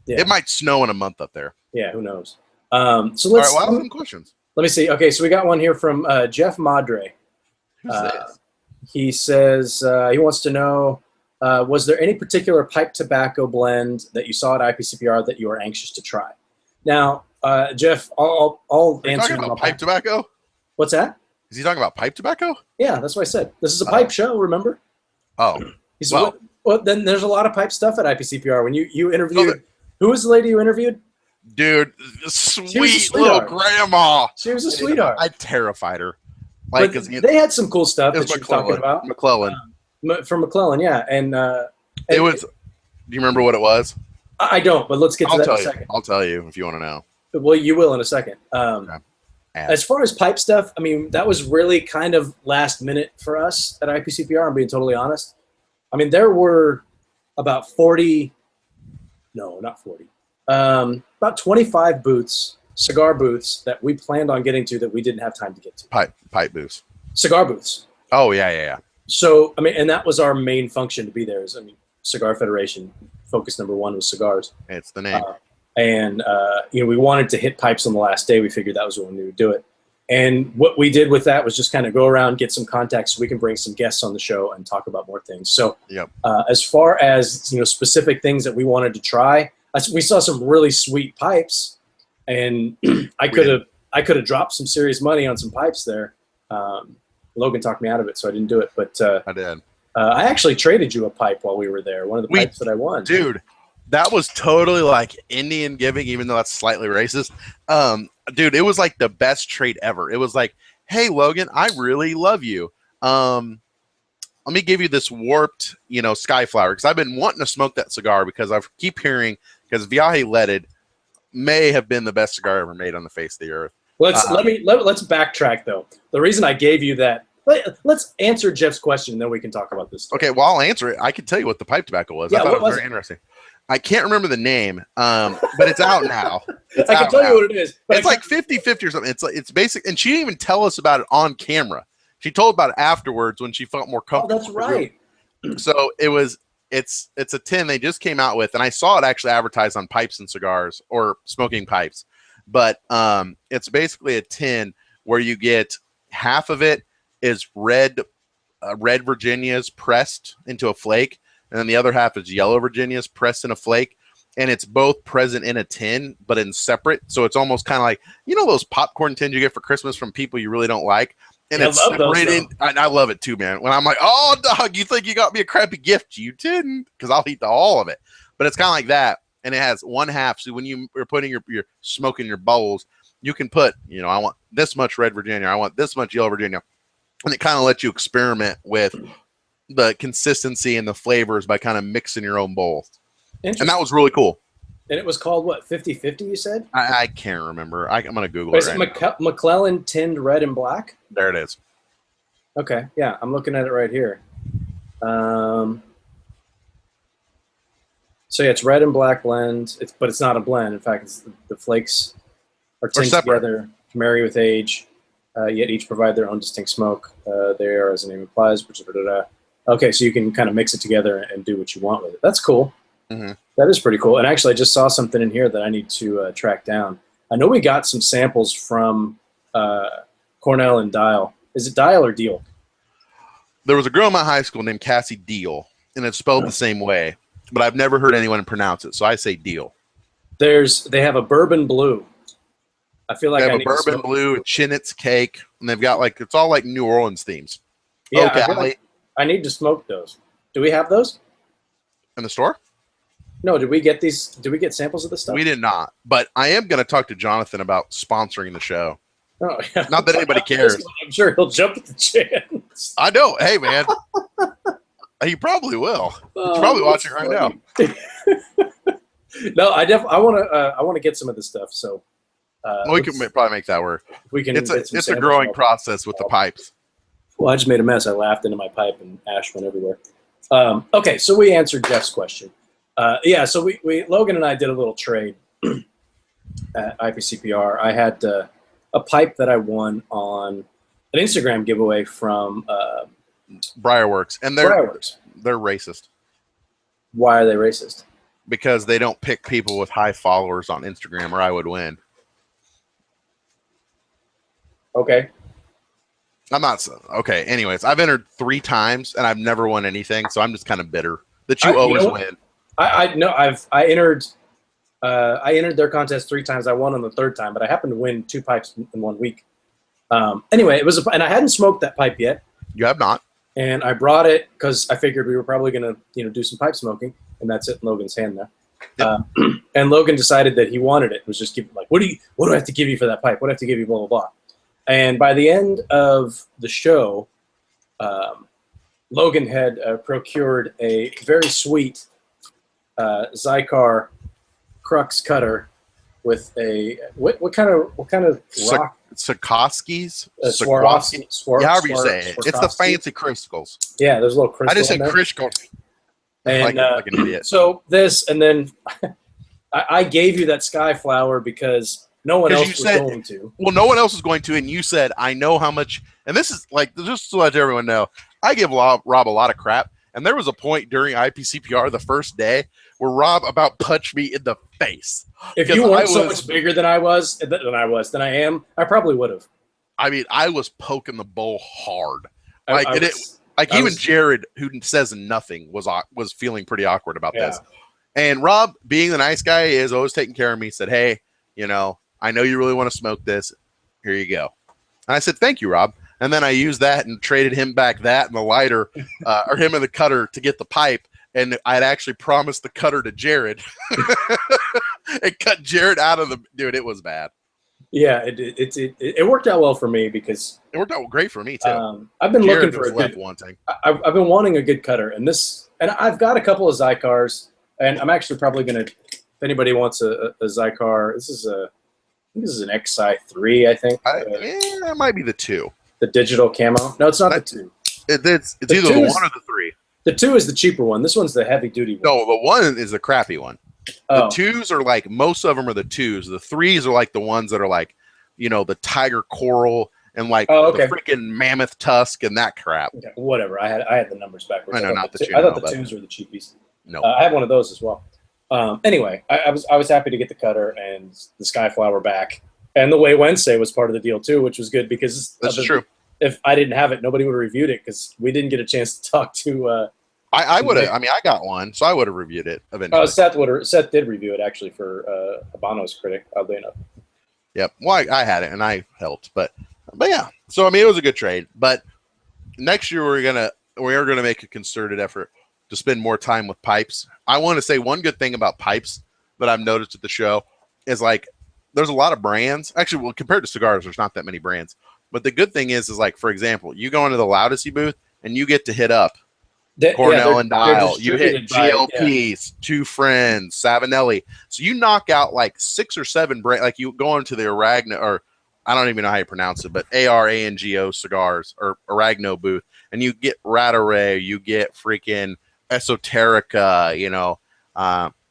Yeah. It might snow in a month up there. Yeah, who knows? So let's. All right, well, I have some questions. Let me see. Okay, so we got one here from Jeff Madre. Who's this? He says he wants to know, was there any particular pipe tobacco blend that you saw at IPCPR that you were anxious to try? Now, Jeff, I'll answer. Talking about pipe tobacco? What's that? Is he talking about pipe tobacco? Yeah, that's what I said. This is a pipe show, remember? Oh. He said, well, then there's a lot of pipe stuff at IPCPR. When you interviewed, who was the lady you interviewed? Dude, sweet little grandma. She was a sweetheart. I terrified her. Like, they had some cool stuff that you were talking about. McClellan. From McClellan, yeah. And it was. Do you remember what it was? I don't, but let's get to that in a second. I'll tell you if you want to know. Well, you will in a second. Okay. As far as pipe stuff, I mean, that was really kind of last minute for us at IPCPR. I'm being totally honest. I mean, there were about 40. No, not 40. About 25 booths, cigar booths that we planned on getting to that we didn't have time to get to. Pipe booths. Cigar booths. Oh, yeah. So, I mean, and that was our main function to be there. Is, I mean, Cigar Federation, focus number 1 was cigars. It's the name. You know, we wanted to hit pipes on the last day. We figured that was when we would do it. And what we did with that was just kind of go around, get some contacts so we can bring some guests on the show and talk about more things. So as far as, you know, specific things that we wanted to try, we saw some really sweet pipes, and I could have dropped some serious money on some pipes there. Logan talked me out of it, so I didn't do it. But I did. I actually traded you a pipe while we were there. One of the pipes that I won. Dude, that was totally like Indian giving, even though that's slightly racist. Dude, it was like the best trade ever. It was like, hey, Logan, I really love you. Let me give you this warped, you know, Skyflower, because I've been wanting to smoke that cigar because I keep hearing, because Viaje Leaded may have been the best cigar ever made on the face of the earth. Let's backtrack though. The reason I gave you that, let's answer Jeff's question, and then we can talk about this stuff. Okay, well, I'll answer it. I can tell you what the pipe tobacco was. Yeah, I thought it was very interesting. I can't remember the name, but it's out now. I can tell you what it is. It's like 50-50 or something. It's basic, and she didn't even tell us about it on camera. She told about it afterwards when she felt more comfortable. Oh, that's right. So it was it's a tin they just came out with, and I saw it actually advertised on Pipes and Cigars or Smoking Pipes. But it's basically a tin where you get half of it is red Virginias pressed into a flake, and then the other half is yellow Virginias pressed in a flake, and it's both present in a tin but in separate. So it's almost kind of like, you know, those popcorn tins you get for Christmas from people you really don't like. And yeah, it's separated. I love it too, man. When I'm like, oh, dog, you think you got me a crappy gift? You didn't, because I'll eat all of it. But it's kind of like that. And it has one half. So when you're putting your smoking your bowls, you can put, you know, I want this much red Virginia. I want this much yellow Virginia. And it kind of lets you experiment with the consistency and the flavors by kind of mixing your own bowl. And that was really cool. And it was called what, 50-50, you said? I can't remember. I'm going to Google it right now. McClellan tinned red and black? There it is. Okay, yeah, I'm looking at it right here. So yeah, it's red and black blend, but it's not a blend. In fact, it's the flakes are tinned together to marry with age, yet each provide their own distinct smoke. They are, as the name implies, okay, so you can kind of mix it together and do what you want with it. That's cool. Mm-hmm. That is pretty cool. And actually, I just saw something in here that I need to track down. I know we got some samples from Cornell and Dial. Is it Dial or Deal? There was a girl in my high school named Cassie Deal, and it's spelled the same way, but I've never heard anyone pronounce it, so I say Deal. They have a bourbon blue. I feel like they have a bourbon blue, a Chinitz cake, and they've got like, it's all like New Orleans themes. Yeah, okay. I need to smoke those. Do we have those in the store? No, did we get these? Did we get samples of this stuff? We did not, but I am going to talk to Jonathan about sponsoring the show. Oh, yeah. Not that anybody cares. I'm sure he'll jump at the chance. I know. Hey, man. He probably will. He's probably watching right now. No, I want to get some of this stuff. So we can probably make that work. We can. It's a growing process with the pipes. Well, I just made a mess. I laughed into my pipe and ash went everywhere. Okay, so we answered Jeff's question. Yeah, so we Logan and I did a little trade at IPCPR. I had a pipe that I won on an Instagram giveaway from Briarworks, and they're racist. Why are they racist? Because they don't pick people with high followers on Instagram, or I would win. Okay. I'm not okay. Anyways, I've entered 3 times and I've never won anything, so I'm just kind of bitter that you always win. I know I entered their contest 3 times. I won on the 3rd time, but I happened to win 2 pipes in 1 week. Anyway, it was and I hadn't smoked that pipe yet. You have not. And I brought it because I figured we were probably gonna do some pipe smoking, and that's it in Logan's hand there. Yep. And Logan decided that he wanted it. Was just like, what do I have to give you for that pipe? What do I have to give you? Blah blah blah. And by the end of the show, Logan had procured a very sweet Zycar crux cutter with a what kind of rock? Swarovskis? Swarovski. However you say it. It's the fancy crystals. Yeah, there's a little crystal. I just said crystals. And like an idiot. So this, and then I gave you that sky flower because no one else was going to. Well, no one else was going to, and you said, I know how much, and this is like, just to let everyone know, I give Rob a lot of crap, and there was a point during IPCPR the first day where Rob about punched me in the face. If you weren't so much bigger than I am, I probably would have. I mean, I was poking the bowl hard. Even Jared, who says nothing, was feeling pretty awkward about this. And Rob, being the nice guy he is, always taking care of me, said, hey, I know you really want to smoke this. Here you go. And I said, thank you, Rob. And then I used that and traded him back that and the lighter, or him and the cutter to get the pipe. And I'd actually promised the cutter to Jared. It cut Jared out of the dude. It was bad. Yeah, it worked out well for me because it worked out great for me too. I've been looking for a good wanting. I've been wanting a good cutter, and I've got a couple of Zycars, and I'm actually probably gonna. If anybody wants a Zycar, this is an XI3, I think. That might be the 2. The digital camo. No, it's not the 2. It's either the 1 or the 3. The 2 is the cheaper one. This one's the heavy duty one. No, the 1 is the crappy one. The 2s are like, most of them are the 2s. The 3s are like the ones that are like, the tiger coral and like the freaking mammoth tusk and that crap. Okay, whatever. I had the numbers backwards. I know, I thought the 2s were the cheapies. No. I have one of those as well. Anyway, I was happy to get the cutter and the Skyflower back. And the Way Wednesday was part of the deal too, which was good because that's true. If I didn't have it, nobody would have reviewed it because we didn't get a chance to talk to. I would have. I mean, I got one, so I would have reviewed it eventually. Seth did review it actually for Habano's critic, oddly enough. Yep. Well, I had it and I helped, but yeah. So I mean, it was a good trade. But next year we are gonna make a concerted effort to spend more time with pipes. I want to say one good thing about pipes that I've noticed at the show is like there's a lot of brands. Actually, well, compared to cigars, there's not that many brands. But the good thing is like, for example, you go into the Loudesy booth and you get to hit up Cornell and Dial. You hit GLPs, Two Friends, Savinelli. So you knock out like 6 or 7 brands. Like you go into the Aragno, or I don't even know how you pronounce it, but ARANGO cigars or Aragno booth, and you get Radaray, you get freaking Esoterica, you know,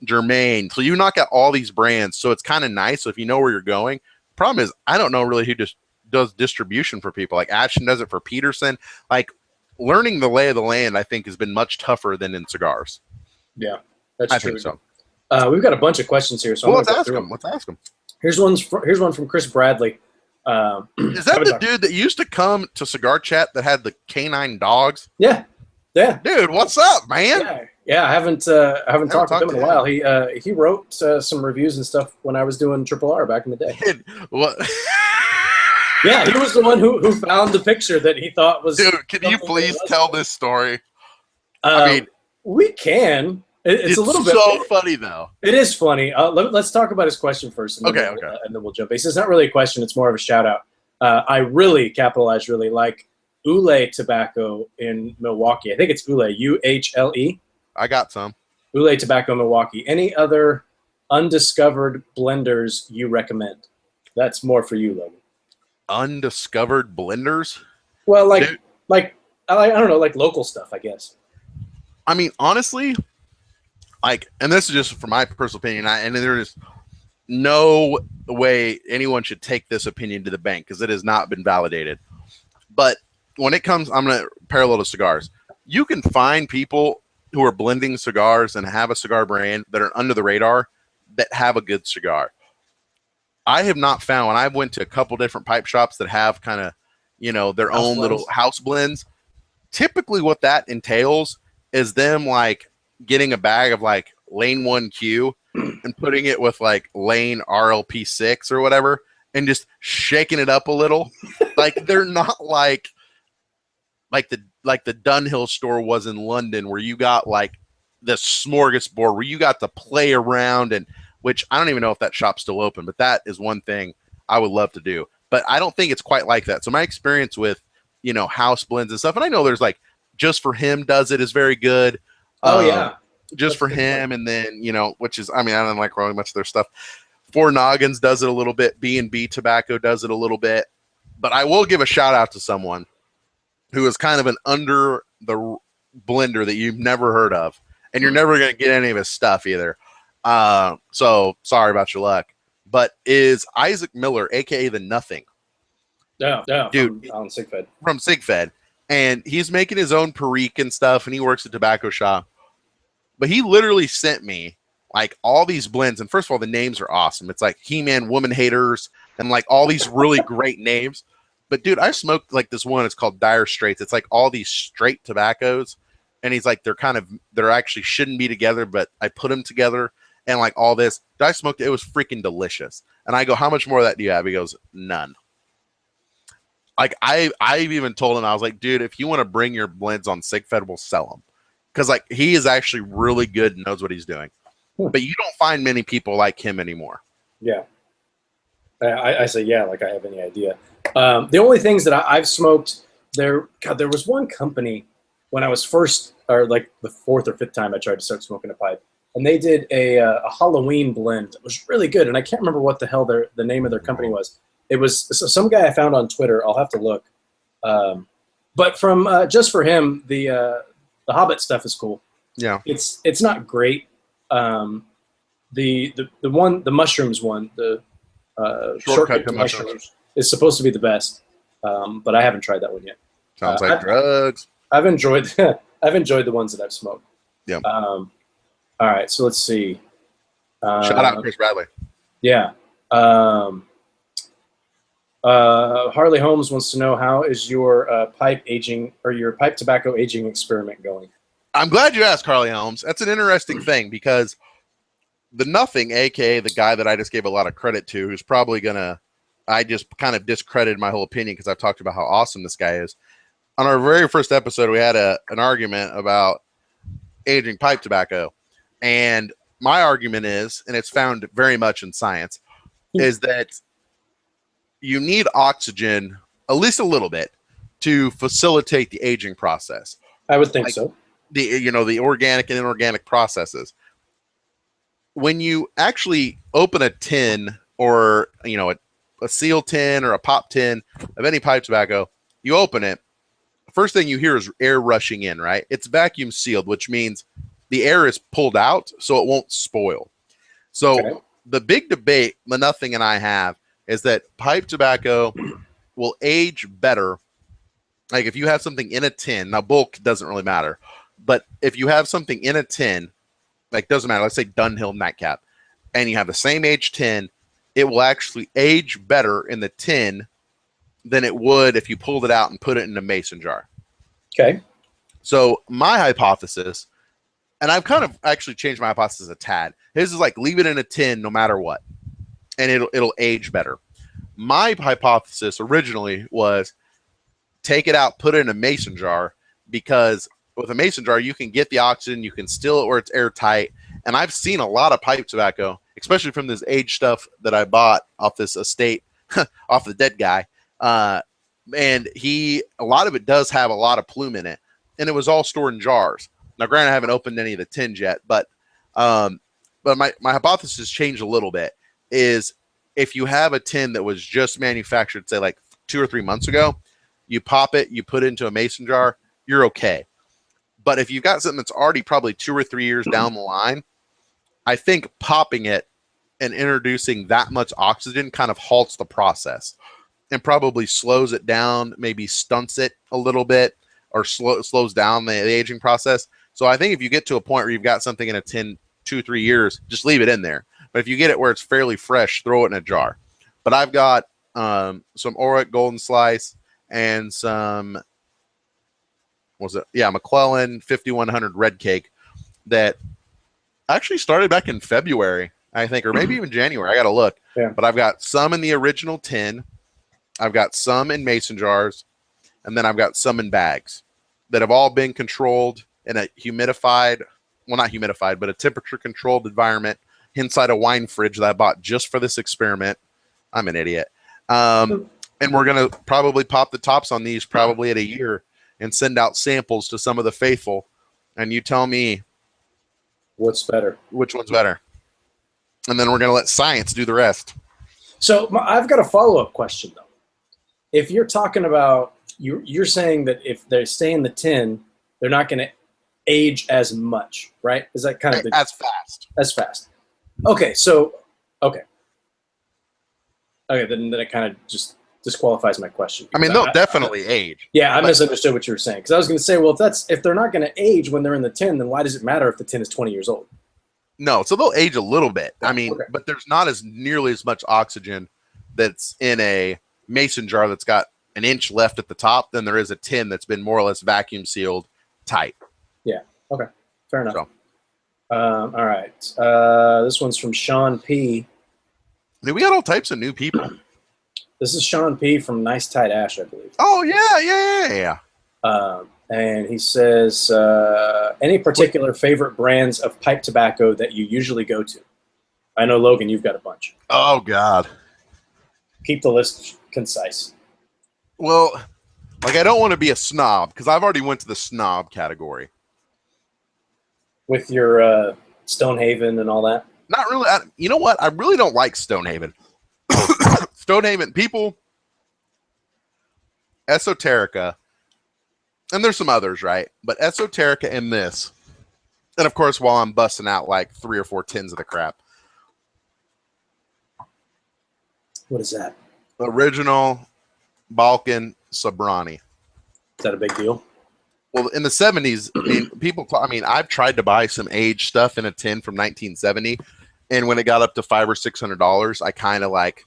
Germain. So you knock out all these brands. So it's kind of nice. So if you know where you're going, problem is I don't know really who just does distribution for people. Like Ashton does it for Peterson. Like learning the lay of the land, I think, has been much tougher than in cigars. Yeah, that's true. I think so. We've got a bunch of questions here, so let's ask them. Let's ask them. Here's one from Chris Bradley. Is that the dude that used to come to Cigar Chat that had the canine dogs? Yeah. Dude, what's up, man? Yeah. I haven't talked to him in a while. He wrote some reviews and stuff when I was doing Triple R back in the day. What? Yeah, he was the one who found the picture that he thought was. Dude, can you please tell this story? I mean, we can. It's a little bit so funny though. It is funny. Let's talk about his question first. And then and then we'll jump in. It's not really a question. It's more of a shout out. I really like Ule tobacco in Milwaukee. I think it's Ule, UHLE. I got some. Ule tobacco Milwaukee. Any other undiscovered blenders you recommend? That's more for you, Logan. Undiscovered blenders? Well, I don't know, like local stuff, I guess. I mean, honestly, like, and this is just from my personal opinion, and there is no way anyone should take this opinion to the bank because it has not been validated. But when it comes, I'm going to parallel to cigars. You can find people who are blending cigars and have a cigar brand that are under the radar that have a good cigar. I have not found, when I went to a couple different pipe shops that have kind of, you know, their own little house blends, typically what that entails is them like getting a bag of like Lane 1Q and putting it with like Lane RLP6 or whatever and just shaking it up a little. Like they're not like the Dunhill store was in London where you got like the smorgasbord where you got to play around, and which I don't even know if that shop's still open, but that is one thing I would love to do. But I don't think it's quite like that. So my experience with, you know, house blends and stuff, and I know there's like Just For Him does it is very good. Just For Him, and then, you know, which is, I mean, I don't like really much of their stuff. Four Noggins does it a little bit. B&B Tobacco does it a little bit. But I will give a shout out to someone who is kind of an under the blender that you've never heard of, and you're never going to get any of his stuff either. So sorry about your luck, but is Isaac Miller, aka the Nothing. Yeah, dude, from SigFed. From SigFed, and he's making his own Perique and stuff, and he works at a tobacco shop. But he literally sent me like all these blends, and first of all, the names are awesome. It's like He-Man, Woman Haters, and like all these really great names. But dude, I smoked like this one. It's called Dire Straits. It's like all these straight tobaccos, and he's like they're actually shouldn't be together, but I put them together. And like all this, I smoked it. It was freaking delicious. And I go, how much more of that do you have? He goes, none. Like I've even told him, I was like, dude, if you want to bring your blends on SigFed, we'll sell them. Because like he is actually really good and knows what he's doing. But you don't find many people like him anymore. Yeah. I say, yeah, like I have any idea. The only things that I've smoked there was one company when I was first, or like the 4th or 5th time I tried to start smoking a pipe. And they did a Halloween blend. It was really good, and I can't remember what the hell the name of their company was. It was some guy I found on Twitter. I'll have to look. But from Just For Him, the Hobbit stuff is cool. Yeah, it's not great. The mushrooms one, the shortcut to mushrooms is supposed to be the best. But I haven't tried that one yet. Sounds like drugs. I've enjoyed the ones that I've smoked. Yeah. All right, so let's see. Shout out Chris Bradley. Yeah. Harley Holmes wants to know, how is your pipe aging or your pipe tobacco aging experiment going? I'm glad you asked, Harley Holmes. That's an interesting thing because the Nothing, aka the guy that I just gave a lot of credit to, who's probably gonna, I just kind of discredited my whole opinion because I've talked about how awesome this guy is. On our very first episode, we had an argument about aging pipe tobacco, and my argument is, and it's found very much in science, is that you need oxygen at least a little bit to facilitate the aging process. I would think so. The organic and inorganic processes. When you actually open a tin or a seal tin or a pop tin of any pipe tobacco, you open it. First thing you hear is air rushing in, right? It's vacuum sealed, which means the air is pulled out so it won't spoil. So the big debate the Nothing and I have is that pipe tobacco will age better. Like if you have something in a tin, now bulk doesn't really matter, but if you have something in a tin, like doesn't matter, let's say Dunhill nightcap, and you have the same age tin, it will actually age better in the tin than it would if you pulled it out and put it in a mason jar. Okay. So my hypothesis, and I've kind of actually changed my hypothesis a tad. His is like leave it in a tin no matter what, and it'll age better. My hypothesis originally was take it out, put it in a mason jar, because with a mason jar you can get the oxygen, you can still it where it's airtight. And I've seen a lot of pipe tobacco, especially from this aged stuff that I bought off this estate, off the dead guy. And a lot of it does have a lot of plume in it, and it was all stored in jars. Now, granted, I haven't opened any of the tins yet, but my hypothesis changed a little bit. Is if you have a tin that was just manufactured, say like 2 or 3 months ago, you pop it, you put it into a mason jar, you're okay. But if you've got something that's already probably 2 or 3 years down the line, I think popping it and introducing that much oxygen kind of halts the process and probably slows it down, maybe stunts it a little bit, or slows down the aging process. So I think if you get to a point where you've got something in a tin 2 or 3 years, just leave it in there. But if you get it where it's fairly fresh, throw it in a jar. But I've got some Oric Golden Slice and some, McClellan 5100 Red Cake that actually started back in February, I think, or maybe even January. I got to look. Yeah. But I've got some in the original tin. I've got some in mason jars, and then I've got some in bags that have all been controlled in a humidified, well, not humidified, but a temperature controlled environment inside a wine fridge that I bought just for this experiment. I'm an idiot. And we're going to probably pop the tops on these probably at a year and send out samples to some of the faithful. And you tell me what's better, which one's better. And then we're going to let science do the rest. So I've got a follow-up question though. If you're talking about, you're saying that if they stay in the tin, they're not going to age as much, right? Is that kind of as fast? As fast. Okay, so okay, then it kind of just disqualifies my question. I mean, they'll definitely age. Yeah, I misunderstood what you were saying, because I was going to say, well, if they're not going to age when they're in the tin, then why does it matter if the tin is 20 years old? No, so they'll age a little bit. I mean, but there's not as nearly as much oxygen that's in a mason jar that's got an inch left at the top than there is a tin that's been more or less vacuum sealed tight. Yeah. Okay. Fair enough. So. All right. This one's from Sean P. Dude, we got all types of new people. This is Sean P. from Nice Tight Ash, I believe. Oh, yeah. And he says, any particular favorite brands of pipe tobacco that you usually go to? I know, Logan, you've got a bunch. Oh, God. Keep the list concise. Well, like, I don't want to be a snob, because I've already went to the snob category. With your Stonehaven and all that? Not really. You know what? I really don't like Stonehaven. Stonehaven, people, Esoterica, and there's some others, right? But Esoterica and this, and of course, while I'm busting out like 3 or 4 tins of the crap. What is that? Original Balkan Sobrani. Is that a big deal? Well, in the 70s, I mean, I've tried to buy some aged stuff in a tin from 1970, and when it got up to $500 or $600, I kind of like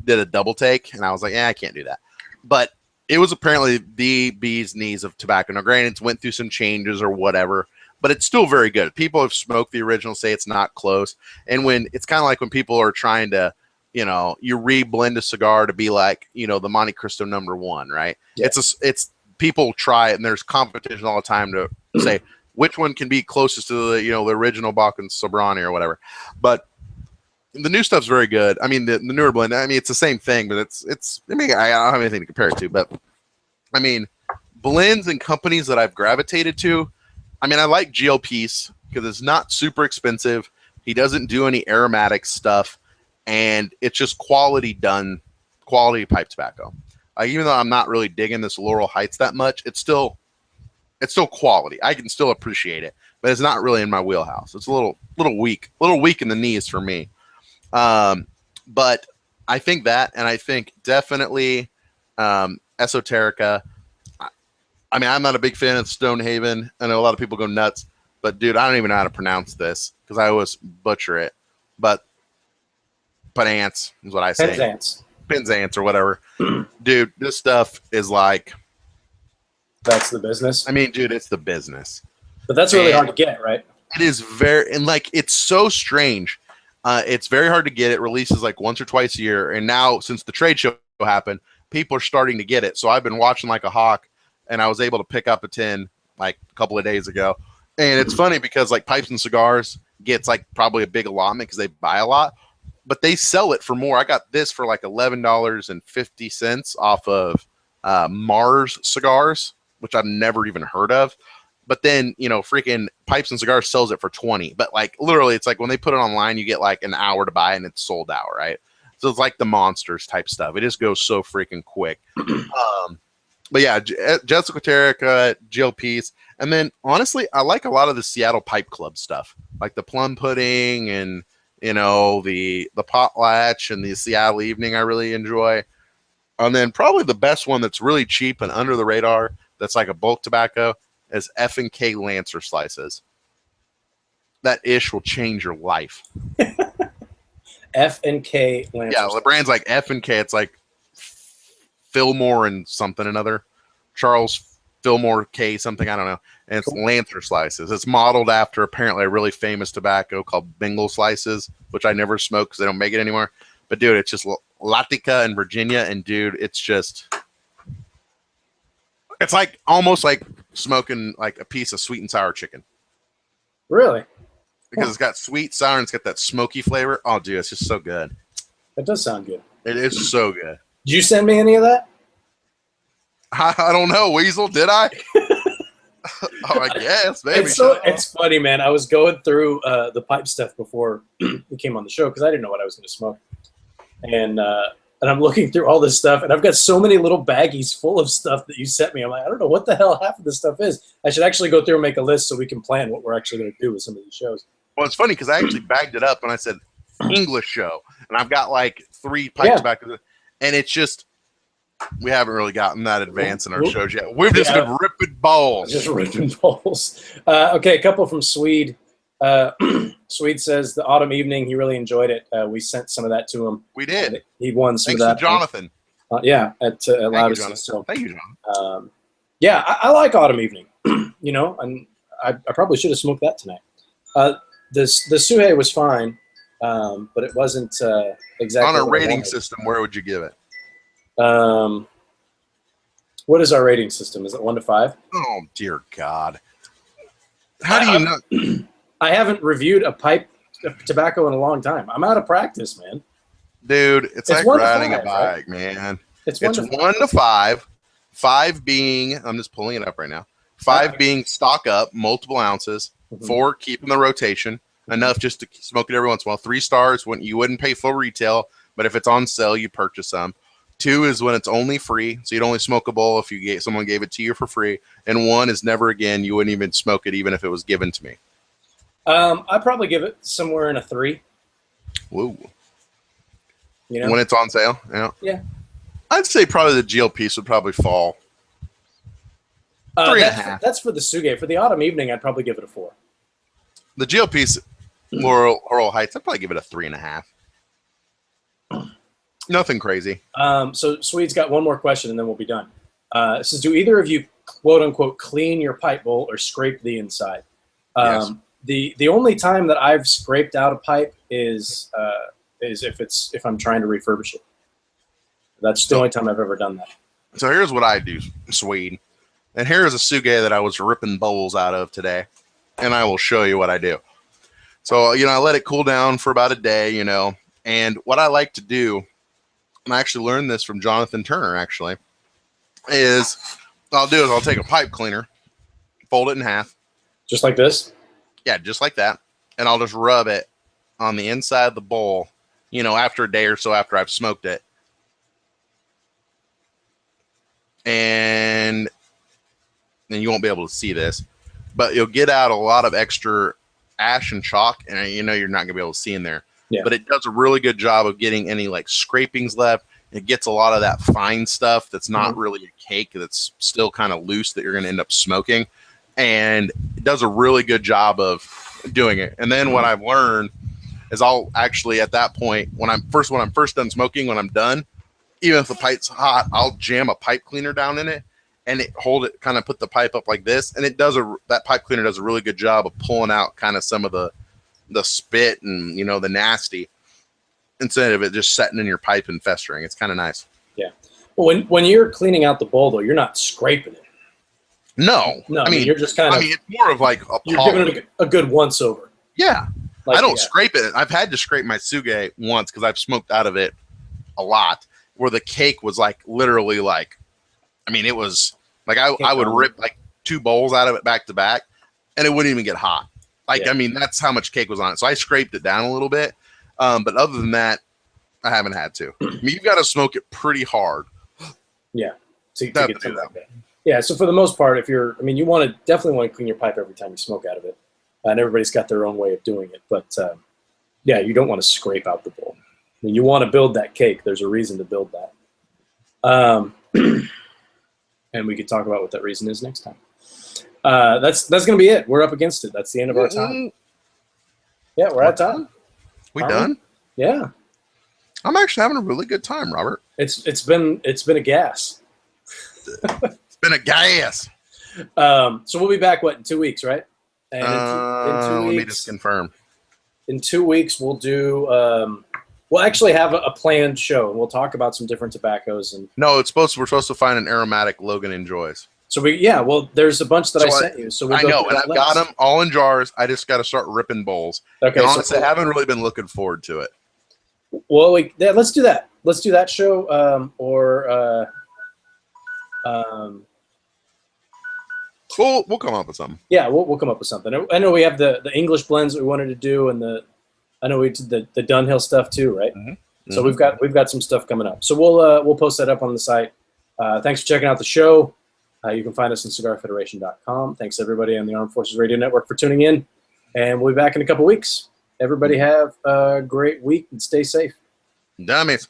did a double take, and I was like, I can't do that. But it was apparently the bee's knees of tobacco. Now, granted, it went through some changes or whatever, but it's still very good. People have smoked the original, say it's not close. And when it's kind of like when people are trying to, you reblend a cigar to be like, the Monte Cristo #1, right? Yeah. It's people try it, and there's competition all the time to say which one can be closest to the, the original Bach and Sobrani or whatever. But the new stuff's very good. I mean, the newer blend, it's the same thing, but it's, I don't have anything to compare it to, but I mean, blends and companies that I've gravitated to, I like GLP's because it's not super expensive. He doesn't do any aromatic stuff, and it's just quality pipe tobacco. Even though I'm not really digging this Laurel Heights that much, it's still quality. I can still appreciate it, but it's not really in my wheelhouse. It's a little weak in the knees for me. But I think that, and I think definitely Esoterica. I'm not a big fan of Stonehaven. I know a lot of people go nuts, but dude, I don't even know how to pronounce this because I always butcher it. But Penzance is what I say. Penzance or whatever. Dude, this stuff is like... That's the business? Dude, it's the business. But that's really hard to get, right? It is it's so strange. It's very hard to get. It releases like once or twice a year. And now, since the trade show happened, people are starting to get it. So I've been watching like a hawk, and I was able to pick up a tin like a couple of days ago. And it's funny because like Pipes and Cigars gets like probably a big allotment because they buy a lot, but they sell it for more. I got this for like $11.50 off of Mars Cigars, which I've never even heard of. But then, freaking Pipes and Cigars sells it for $20. But like literally, it's like when they put it online, you get like an hour to buy, and it's sold out, right? So it's like the Monsters type stuff. It just goes so freaking quick. But yeah, Jessica Terrica, GLPs. And then honestly, I like a lot of the Seattle Pipe Club stuff, like the plum pudding and, the potlatch and the Seattle evening I really enjoy. And then probably the best one that's really cheap and under the radar, that's like a bulk tobacco, is F&K Lancer Slices. That ish will change your life. F&K Lancer. Yeah, the brand's like F&K. It's like Fillmore and something another. Charles Fillmore K something, I don't know. And it's cool. Lancer Slices. It's modeled after apparently a really famous tobacco called Bingle Slices, which I never smoked because they don't make it anymore. But dude, it's just Latica in Virginia, and dude, it's like almost like smoking like a piece of sweet and sour chicken. Really? Because it's got sweet, sour, and it's got that smoky flavor. Oh, dude, it's just so good. That does sound good. It is so good. Did you send me any of that? I don't know, Weasel. Did I? Oh, I guess. Maybe. It's funny, man. I was going through the pipe stuff before we came on the show because I didn't know what I was going to smoke. And I'm looking through all this stuff, and I've got so many little baggies full of stuff that you sent me. I'm like, I don't know what the hell half of this stuff is. I should actually go through and make a list so we can plan what we're actually going to do with some of these shows. Well, it's funny because I actually bagged it up and I said English show, and I've got like 3 pipes back, and it's just we haven't really gotten that advanced in our shows yet. We've just been ripping balls. Just ripping balls. Okay, a couple from Swede. Swede says the autumn evening, he really enjoyed it. We sent some of that to him. We did. He won some Thanks of that. To Jonathan. At Loudon. So thank you, John. Yeah, I like autumn evening. And I probably should have smoked that tonight. The Suhe was fine, but it wasn't exactly on a rating system. Where would you give it? What is our rating system? Is it 1 to 5? Oh dear God! How do you know? I haven't reviewed a pipe of tobacco in a long time. I'm out of practice, man. Dude, it's like riding a bike, right? Man. It's 1 to 5. 5 being, I'm just pulling it up right now. 5 being stock up, multiple ounces. 4 keeping the rotation, enough just to smoke it every once in a while. 3 stars when you wouldn't pay full retail, but if it's on sale, you purchase some. 2 is when it's only free, so you'd only smoke a bowl if someone gave it to you for free. And 1 is never again. You wouldn't even smoke it even if it was given to me. I'd probably give it somewhere in a 3. Whoa. When it's on sale? Yeah. Yeah. I'd say probably the GLPs would probably fall. 3.5. That's for the Suge. For the Autumn Evening, I'd probably give it a 4. The GOP Laurel Heights, I'd probably give it a 3.5. Nothing crazy. So Swede's got one more question, and then we'll be done. It says, do either of you quote unquote clean your pipe bowl or scrape the inside? Yes. The only time that I've scraped out a pipe is if I'm trying to refurbish it. That's the only time I've ever done that. So here's what I do, Swede. And here's a Suge that I was ripping bowls out of today. And I will show you what I do. So, I let it cool down for about a day, And what I like to do, and I actually learned this from Jonathan Turner, actually, is I'll take a pipe cleaner, fold it in half. Just like this? Yeah, just like that. And I'll just rub it on the inside of the bowl, after a day or so after I've smoked it. And then you won't be able to see this, but you'll get out a lot of extra ash and chalk, and you're not gonna be able to see in there. Yeah. But it does a really good job of getting any like scrapings left. It gets a lot of that fine stuff that's not really a cake, that's still kind of loose, that you're gonna end up smoking, and it does a really good job of doing it. And then what I've learned is I'll actually, at that point, when I'm first done smoking, when I'm done, even if the pipe's hot, I'll jam a pipe cleaner down in it and kind of put the pipe up like this. And that pipe cleaner does a really good job of pulling out kind of some of the spit and, the nasty, instead of it just setting in your pipe and festering. It's kind of nice. Yeah. Well, when you're cleaning out the bowl, though, you're not scraping it. No. I mean, you're just kind of. it's more of like you're giving it a good once over. Yeah. I don't scrape it. I've had to scrape my Suge once because I've smoked out of it a lot, where the cake was like literally like, it was like I would rip like 2 bowls out of it back to back, and it wouldn't even get hot. That's how much cake was on it. So I scraped it down a little bit. But other than that, I haven't had to. You've got to smoke it pretty hard. Yeah. To get something like that. Yeah. So for the most part, you definitely want to clean your pipe every time you smoke out of it. And everybody's got their own way of doing it. But yeah, you don't want to scrape out the bowl. You want to build that cake. There's a reason to build that. And we could talk about what that reason is next time. That's going to be it. We're up against it. That's the end of our time. Yeah, we're at time. We done? Yeah. I'm actually having a really good time, Robert. It's been a gas. It's been a gas. So we'll be back, in 2 weeks, right? And in 2 weeks, let me just confirm. In 2 weeks, we'll do. We'll actually have a planned show, and we'll talk about some different tobaccos. And no, we're supposed to find an aromatic Logan enjoys. So there's a bunch that I sent you. So I know, and I've got them all in jars. I just got to start ripping bowls. Okay. And honestly, I haven't really been looking forward to it. Well, let's do that. Let's do that show, We'll come up with something. Yeah, we'll come up with something. I know we have the English blends that we wanted to do, and I know we did the Dunhill stuff too, right? Mm-hmm. So we've got some stuff coming up. So we'll post that up on the site. Thanks for checking out the show. You can find us on cigarfederation.com. Thanks everybody on the Armed Forces Radio Network for tuning in, and we'll be back in a couple weeks. Everybody have a great week and stay safe. Dummies.